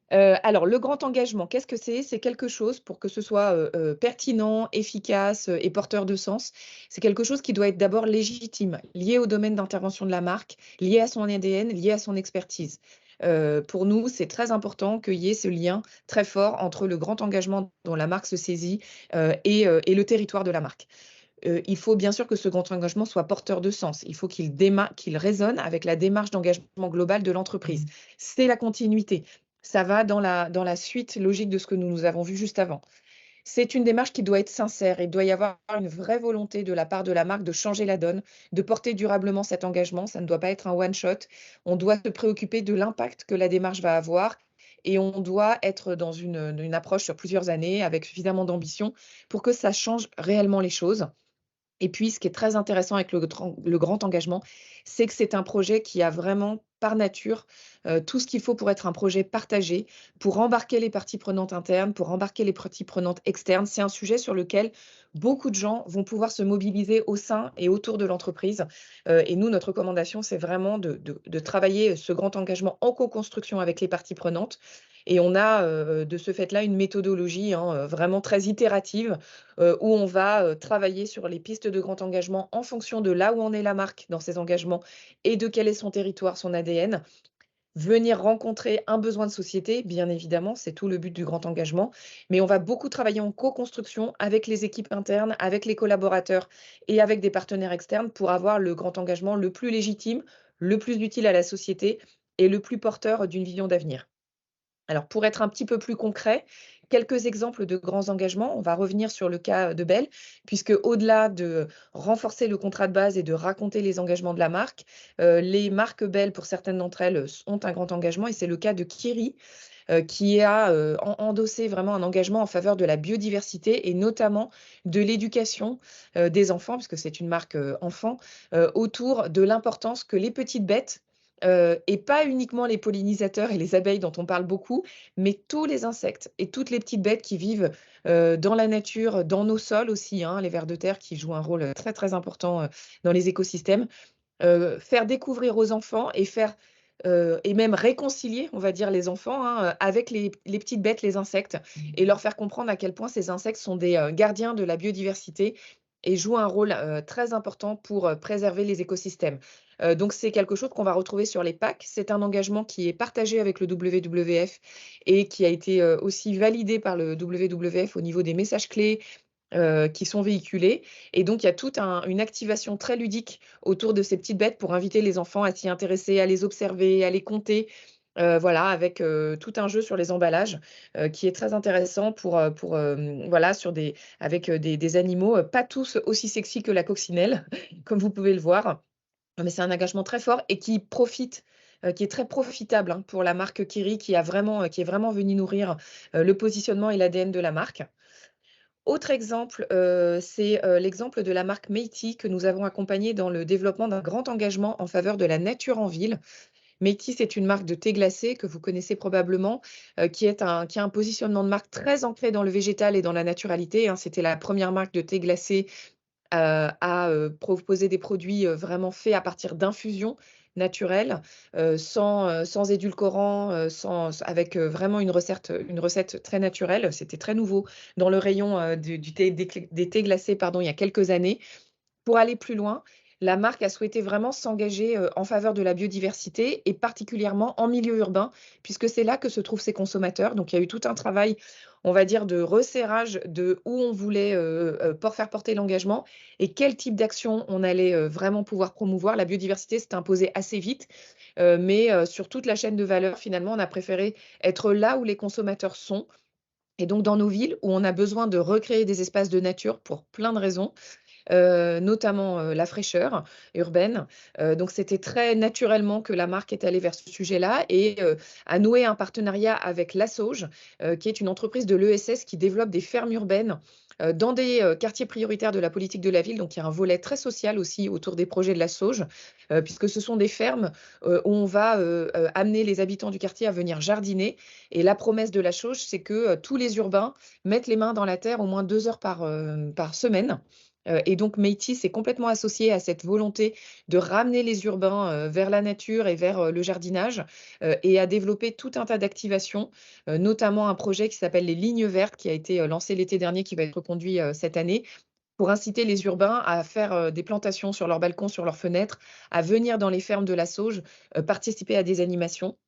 Alors, le grand engagement, qu'est-ce que c'est? C'est quelque chose pour que ce soit pertinent, efficace et porteur de sens. C'est quelque chose qui doit être d'abord légitime, lié au domaine d'intervention de la marque, lié à son ADN, lié à son expertise. Pour nous, c'est très important qu'il y ait ce lien très fort entre le grand engagement dont la marque se saisit et le territoire de la marque. Il faut bien sûr que ce grand engagement soit porteur de sens. Il faut qu'il résonne avec la démarche d'engagement global de l'entreprise. C'est la continuité. Ça va dans la suite logique de ce que nous avons vu juste avant. C'est une démarche qui doit être sincère. Il doit y avoir une vraie volonté de la part de la marque de changer la donne, de porter durablement cet engagement. Ça ne doit pas être un one-shot. On doit se préoccuper de l'impact que la démarche va avoir et on doit être dans une approche sur plusieurs années avec suffisamment d'ambition pour que ça change réellement les choses. Et puis, ce qui est très intéressant avec le grand engagement, c'est que c'est un projet qui a vraiment, par nature, tout ce qu'il faut pour être un projet partagé, pour embarquer les parties prenantes internes, pour embarquer les parties prenantes externes. C'est un sujet sur lequel beaucoup de gens vont pouvoir se mobiliser au sein et autour de l'entreprise. Et nous, notre recommandation, c'est vraiment de travailler ce grand engagement en co-construction avec les parties prenantes. Et on a de ce fait-là une méthodologie vraiment très itérative où on va travailler sur les pistes de grand engagement en fonction de là où en est la marque dans ses engagements et de quel est son territoire, son ADN. Venir rencontrer un besoin de société, bien évidemment, c'est tout le but du grand engagement, mais on va beaucoup travailler en co-construction avec les équipes internes, avec les collaborateurs et avec des partenaires externes pour avoir le grand engagement le plus légitime, le plus utile à la société et le plus porteur d'une vision d'avenir. Alors, pour être un petit peu plus concret, quelques exemples de grands engagements. On va revenir sur le cas de Bell, puisque au-delà de renforcer le contrat de base et de raconter les engagements de la marque, les marques Bell, pour certaines d'entre elles, ont un grand engagement, et c'est le cas de Kiri. qui a endossé vraiment un engagement en faveur de la biodiversité et notamment de l'éducation des enfants, puisque c'est une marque enfant, autour de l'importance que les petites bêtes, et pas uniquement les pollinisateurs et les abeilles dont on parle beaucoup, mais tous les insectes et toutes les petites bêtes qui vivent dans la nature, dans nos sols aussi, hein, les vers de terre qui jouent un rôle très très important dans les écosystèmes, faire découvrir aux enfants et même réconcilier, on va dire, les enfants hein, avec les petites bêtes, les insectes, et leur faire comprendre à quel point ces insectes sont des gardiens de la biodiversité et jouent un rôle très important pour préserver les écosystèmes. Donc, c'est quelque chose qu'on va retrouver sur les PAC. C'est un engagement qui est partagé avec le WWF et qui a été aussi validé par le WWF au niveau des messages clés qui sont véhiculés. Et donc, il y a toute une activation très ludique autour de ces petites bêtes pour inviter les enfants à s'y intéresser, à les observer, à les compter. Voilà, avec tout un jeu sur les emballages qui est très intéressant voilà, avec des animaux, pas tous aussi sexy que la coccinelle, comme vous pouvez le voir. Mais c'est un engagement très fort et qui est très profitable hein, pour la marque Kiri, qui est vraiment venue nourrir le positionnement et l'ADN de la marque. Autre exemple, c'est l'exemple de la marque Métis que nous avons accompagnée dans le développement d'un grand engagement en faveur de la nature en ville. Métis, c'est une marque de thé glacé que vous connaissez probablement, qui a un positionnement de marque très ancré dans le végétal et dans la naturalité, hein. C'était la première marque de thé glacé à proposer des produits vraiment faits à partir d'infusions naturelles, sans édulcorants, avec vraiment une recette très naturelle. C'était très nouveau dans le rayon des thés glacés pardon, il y a quelques années. Pour aller plus loin, la marque a souhaité vraiment s'engager en faveur de la biodiversité et particulièrement en milieu urbain, puisque c'est là que se trouvent ses consommateurs. Donc, il y a eu tout un travail, on va dire, de resserrage de où on voulait faire porter l'engagement et quel type d'action on allait vraiment pouvoir promouvoir. La biodiversité s'est imposée assez vite, mais sur toute la chaîne de valeur, finalement, on a préféré être là où les consommateurs sont. Et donc, dans nos villes où on a besoin de recréer des espaces de nature pour plein de raisons, notamment la fraîcheur urbaine. Donc, c'était très naturellement que la marque est allée vers ce sujet-là et a noué un partenariat avec La Sauge, qui est une entreprise de l'ESS qui développe des fermes urbaines dans des quartiers prioritaires de la politique de la ville. Donc, il y a un volet très social aussi autour des projets de La Sauge, puisque ce sont des fermes où on va amener les habitants du quartier à venir jardiner. Et la promesse de La Sauge, c'est que tous les urbains mettent les mains dans la terre au moins 2 heures par semaine. Et donc, Métis est complètement associé à cette volonté de ramener les urbains vers la nature et vers le jardinage et a développé tout un tas d'activations, notamment un projet qui s'appelle les Lignes Vertes, qui a été lancé l'été dernier, qui va être reconduit cette année, pour inciter les urbains à faire des plantations sur leurs balcons, sur leurs fenêtres, à venir dans les fermes de la Sauge, participer à des animations.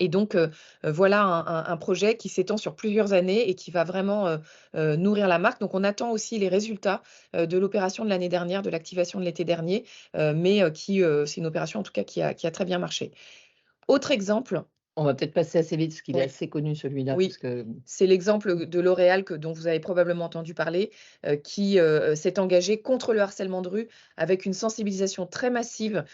Et donc, voilà un projet qui s'étend sur plusieurs années et qui va vraiment nourrir la marque. Donc, on attend aussi les résultats de l'opération de l'année dernière, de l'activation de l'été dernier, mais c'est une opération en tout cas qui a très bien marché. Autre exemple. On va peut-être passer assez vite parce qu'il est Oui. assez connu celui-là. Oui, parce que... c'est l'exemple de L'Oréal dont vous avez probablement entendu parler, qui s'est engagé contre le harcèlement de rue avec une sensibilisation très massive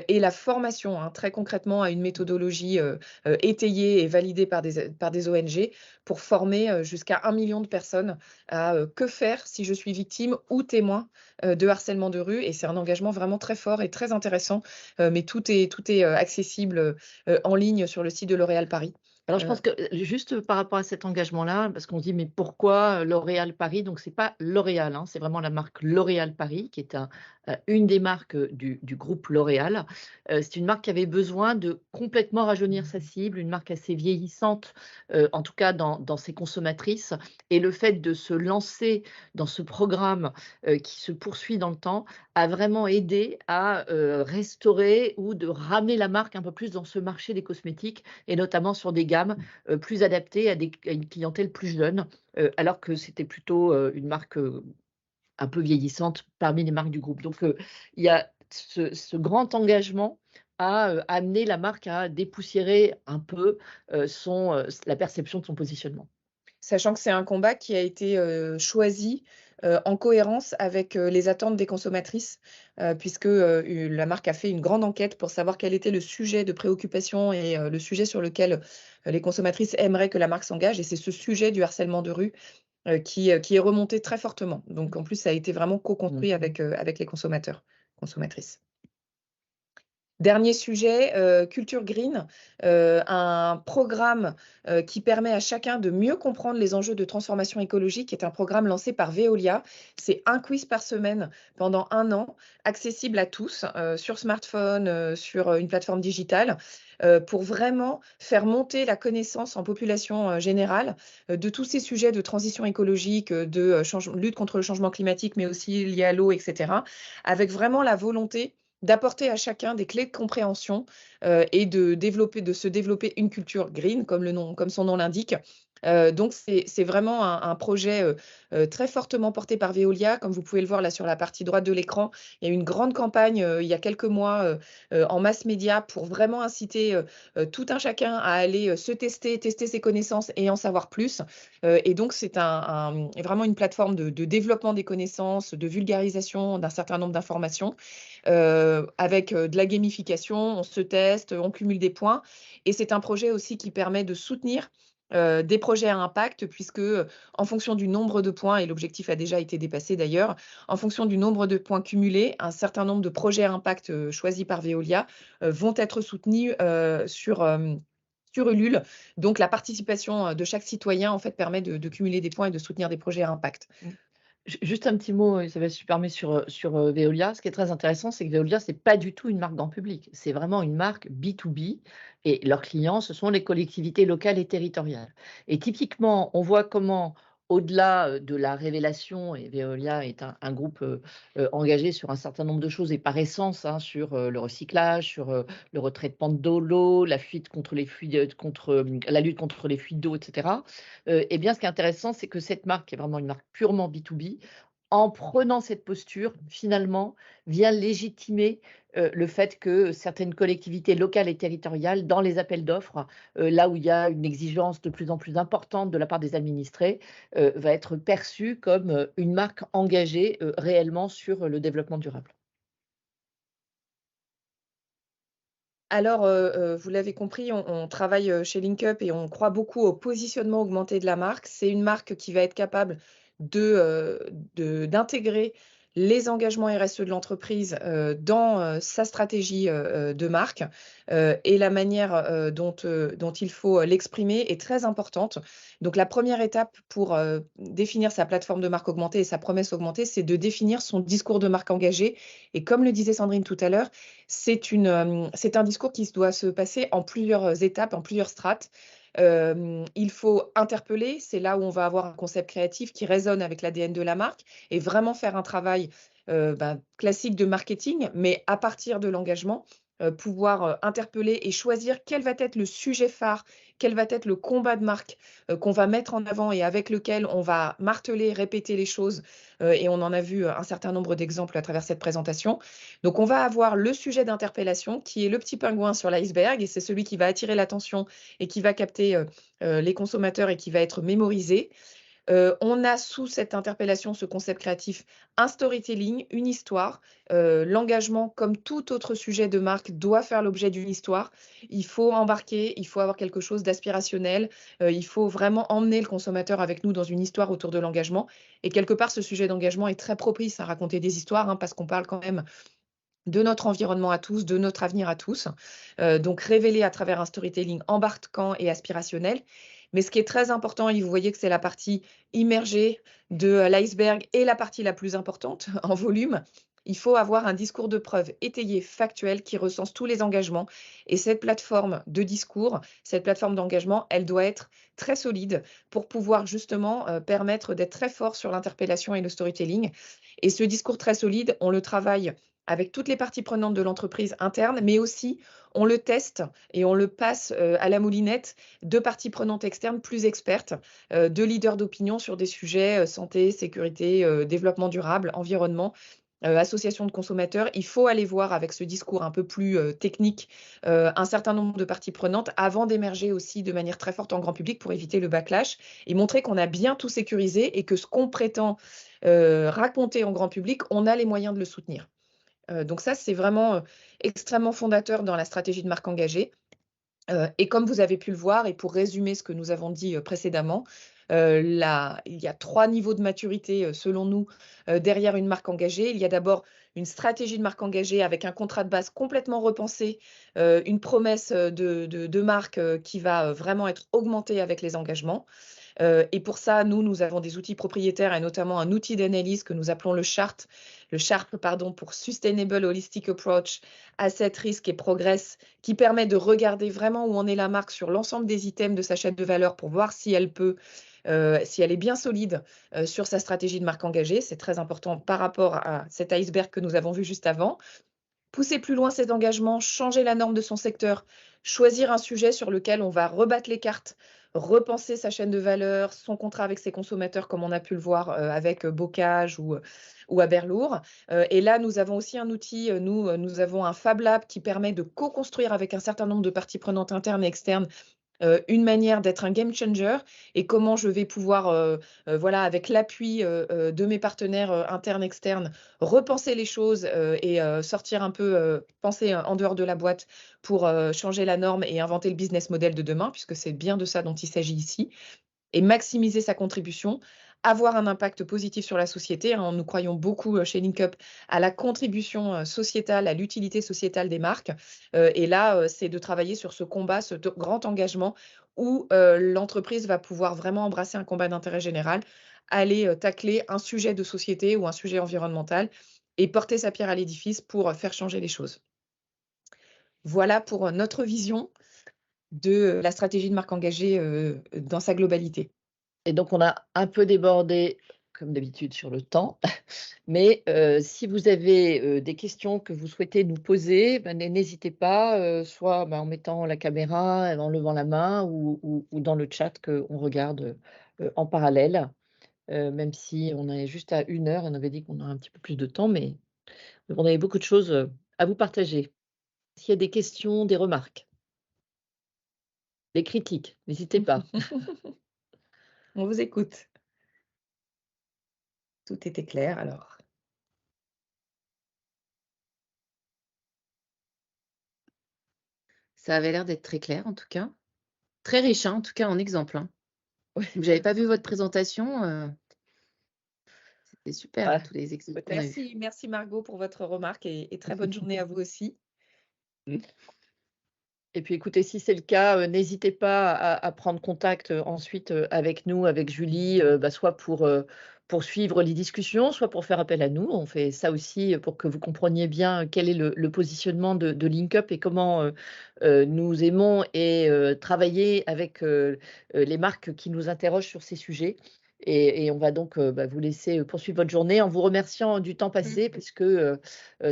et la formation, hein, très concrètement, à une méthodologie étayée et validée par des ONG pour former jusqu'à 1 million de personnes à que faire si je suis victime ou témoin de harcèlement de rue. Et c'est un engagement vraiment très fort et très intéressant, mais tout est accessible en ligne sur le site de L'Oréal Paris. Alors, je pense que juste par rapport à cet engagement-là, parce qu'on se dit, mais pourquoi L'Oréal Paris? Donc, ce n'est pas L'Oréal, hein, c'est vraiment la marque L'Oréal Paris, qui est une des marques du groupe L'Oréal. C'est une marque qui avait besoin de complètement rajeunir sa cible, une marque assez vieillissante, en tout cas dans ses consommatrices. Et le fait de se lancer dans ce programme qui se poursuit dans le temps a vraiment aidé à restaurer ou de ramener la marque un peu plus dans ce marché des cosmétiques, et notamment sur des gammes plus adaptées à une clientèle plus jeune, alors que c'était plutôt une marque un peu vieillissante parmi les marques du groupe. Donc, il y a ce grand engagement à amener la marque à dépoussiérer un peu la perception de son positionnement. sachant que c'est un combat qui a été choisi en cohérence avec les attentes des consommatrices, puisque la marque a fait une grande enquête pour savoir quel était le sujet de préoccupation et le sujet sur lequel les consommatrices aimeraient que la marque s'engage. Et c'est ce sujet du harcèlement de rue qui est remonté très fortement. Donc, en plus, ça a été vraiment co-construit avec les consommateurs, consommatrices. Dernier sujet, Culture Green, un programme qui permet à chacun de mieux comprendre les enjeux de transformation écologique, qui est un programme lancé par Veolia. C'est un quiz par semaine pendant 1 an, accessible à tous sur smartphone, sur une plateforme digitale, pour vraiment faire monter la connaissance en population générale de tous ces sujets de transition écologique, de lutte contre le changement climatique, mais aussi lié à l'eau, etc., avec vraiment la volonté d'apporter à chacun des clés de compréhension et de se développer une culture green, comme son nom l'indique. Donc, c'est vraiment un projet très fortement porté par Veolia. Comme vous pouvez le voir là sur la partie droite de l'écran, il y a eu une grande campagne il y a quelques mois en mass média pour vraiment inciter tout un chacun à aller se tester ses connaissances et en savoir plus. Et donc, c'est vraiment une plateforme de développement des connaissances, de vulgarisation d'un certain nombre d'informations. Avec de la gamification, on se teste, on cumule des points. Et c'est un projet aussi qui permet de soutenir des projets à impact, puisque en fonction du nombre de points, et l'objectif a déjà été dépassé d'ailleurs, en fonction du nombre de points cumulés, un certain nombre de projets à impact choisis par Veolia vont être soutenus sur Ulule. Donc, la participation de chaque citoyen en fait, permet de cumuler des points et de soutenir des projets à impact. Juste un petit mot, Isabelle, si tu permets, sur Veolia. Ce qui est très intéressant, c'est que Veolia, ce n'est pas du tout une marque grand public. C'est vraiment une marque B2B et leurs clients, ce sont les collectivités locales et territoriales. Et typiquement, on voit comment, au-delà de la révélation, et Veolia est un groupe engagé sur un certain nombre de choses et par essence sur le recyclage, sur le retraitement de l'eau, la fuite contre les fuites, la lutte contre les fuites d'eau, etc. Eh bien, ce qui est intéressant, c'est que cette marque, qui est vraiment une marque purement B2B, en prenant cette posture, finalement, vient légitimer le fait que certaines collectivités locales et territoriales, dans les appels d'offres, là où il y a une exigence de plus en plus importante de la part des administrés, va être perçue comme une marque engagée réellement sur le développement durable. Alors, vous l'avez compris, on travaille chez LinkUp et on croit beaucoup au positionnement augmenté de la marque. C'est une marque qui va être capable d'intégrer les engagements RSE de l'entreprise dans sa stratégie de marque, et la manière dont il faut l'exprimer est très importante. Donc, la première étape pour définir sa plateforme de marque augmentée et sa promesse augmentée, c'est de définir son discours de marque engagée. Et comme le disait Sandrine tout à l'heure, c'est un discours qui doit se passer en plusieurs étapes, en plusieurs strates. Il faut interpeller, c'est là où on va avoir un concept créatif qui résonne avec l'ADN de la marque et vraiment faire un travail classique de marketing, mais à partir de l'engagement, pouvoir interpeller et choisir quel va être le sujet phare, quel va être le combat de marque qu'on va mettre en avant et avec lequel on va marteler, répéter les choses. Et on en a vu un certain nombre d'exemples à travers cette présentation. Donc, on va avoir le sujet d'interpellation qui est le petit pingouin sur l'iceberg et c'est celui qui va attirer l'attention et qui va capter les consommateurs et qui va être mémorisé. On a sous cette interpellation, ce concept créatif, un storytelling, une histoire. L'engagement, comme tout autre sujet de marque, doit faire l'objet d'une histoire. Il faut embarquer, il faut avoir quelque chose d'aspirationnel. Il faut vraiment emmener le consommateur avec nous dans une histoire autour de l'engagement. Et quelque part, ce sujet d'engagement est très propice à raconter des histoires, parce qu'on parle quand même de notre environnement à tous, de notre avenir à tous. Donc, révéler à travers un storytelling embarquant et aspirationnel. Mais ce qui est très important, et vous voyez que c'est la partie immergée de l'iceberg et la partie la plus importante en volume, il faut avoir un discours de preuve étayé, factuel, qui recense tous les engagements. Et cette plateforme de discours, cette plateforme d'engagement, elle doit être très solide pour pouvoir justement permettre d'être très fort sur l'interpellation et le storytelling. Et ce discours très solide, on le travaille avec toutes les parties prenantes de l'entreprise interne, mais aussi on le teste et on le passe à la moulinette de parties prenantes externes plus expertes, de leaders d'opinion sur des sujets santé, sécurité, développement durable, environnement. associations de consommateurs, il faut aller voir avec ce discours un peu plus technique un certain nombre de parties prenantes avant d'émerger aussi de manière très forte en grand public pour éviter le backlash et montrer qu'on a bien tout sécurisé et que ce qu'on prétend raconter en grand public, on a les moyens de le soutenir. Donc ça, c'est vraiment extrêmement fondateur dans la stratégie de marque engagée. Et comme vous avez pu le voir, et pour résumer ce que nous avons dit précédemment, il y a 3 niveaux de maturité, selon nous, derrière une marque engagée. Il y a d'abord une stratégie de marque engagée avec un contrat de base complètement repensé, une promesse de marque qui va vraiment être augmentée avec les engagements. Et pour ça, nous avons des outils propriétaires et notamment un outil d'analyse que nous appelons le SHARP, pour Sustainable Holistic Approach, Asset, Risk et Progress, qui permet de regarder vraiment où en est la marque sur l'ensemble des items de sa chaîne de valeur pour voir si elle est bien solide sur sa stratégie de marque engagée. C'est très important par rapport à cet iceberg que nous avons vu juste avant. Pousser plus loin ses engagements, changer la norme de son secteur, choisir un sujet sur lequel on va rebattre les cartes, repenser sa chaîne de valeur, son contrat avec ses consommateurs, comme on a pu le voir avec Bocage ou Aberlour. Et là, nous avons aussi un outil, nous avons un Fab Lab qui permet de co-construire avec un certain nombre de parties prenantes internes et externes une manière d'être un game changer et comment je vais pouvoir, voilà, avec l'appui de mes partenaires internes, externes, repenser les choses et sortir un peu, penser en dehors de la boîte pour changer la norme et inventer le business model de demain, puisque c'est bien de ça dont il s'agit ici, et maximiser sa contribution, avoir un impact positif sur la société. Hein. Nous croyons beaucoup chez LinkUp à la contribution sociétale, à l'utilité sociétale des marques. Et là, c'est de travailler sur ce combat, ce grand engagement où l'entreprise va pouvoir vraiment embrasser un combat d'intérêt général, aller tacler un sujet de société ou un sujet environnemental et porter sa pierre à l'édifice pour faire changer les choses. Voilà pour notre vision de la stratégie de marque engagée dans sa globalité. Et donc, on a un peu débordé, comme d'habitude, sur le temps. Mais si vous avez des questions que vous souhaitez nous poser, ben, n'hésitez pas, soit en mettant la caméra, en levant la main ou dans le chat qu'on regarde en parallèle. Même si on est juste à 1 heure, on avait dit qu'on a un petit peu plus de temps, mais on avait beaucoup de choses à vous partager. S'il y a des questions, des remarques, des critiques, n'hésitez pas. On vous écoute. Tout était clair alors. Ça avait l'air d'être très clair en tout cas. Très riche, hein, en tout cas en exemple. Hein. Oui. J'avais pas vu votre présentation. C'était super, Ah, tous les exemples qu'on a vus. Merci Margot pour votre remarque et très bonne journée à vous aussi. Et puis écoutez, si c'est le cas, n'hésitez pas à prendre contact, ensuite, avec nous, avec Julie, soit pour suivre les discussions, soit pour faire appel à nous. On fait ça aussi, pour que vous compreniez bien quel est le positionnement de LinkUp et comment, nous aimons et travailler avec, les marques qui nous interrogent sur ces sujets. Et on va donc, vous laisser poursuivre votre journée en vous remerciant du temps passé parce que,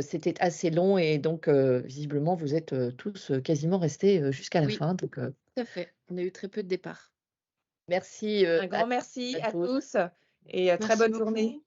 c'était assez long et donc visiblement vous êtes, tous, quasiment restés, jusqu'à la Oui. fin donc Tout à fait. On a eu très peu de départs. merci, Un grand merci à tous. tous et très Merci bonne beaucoup. journée.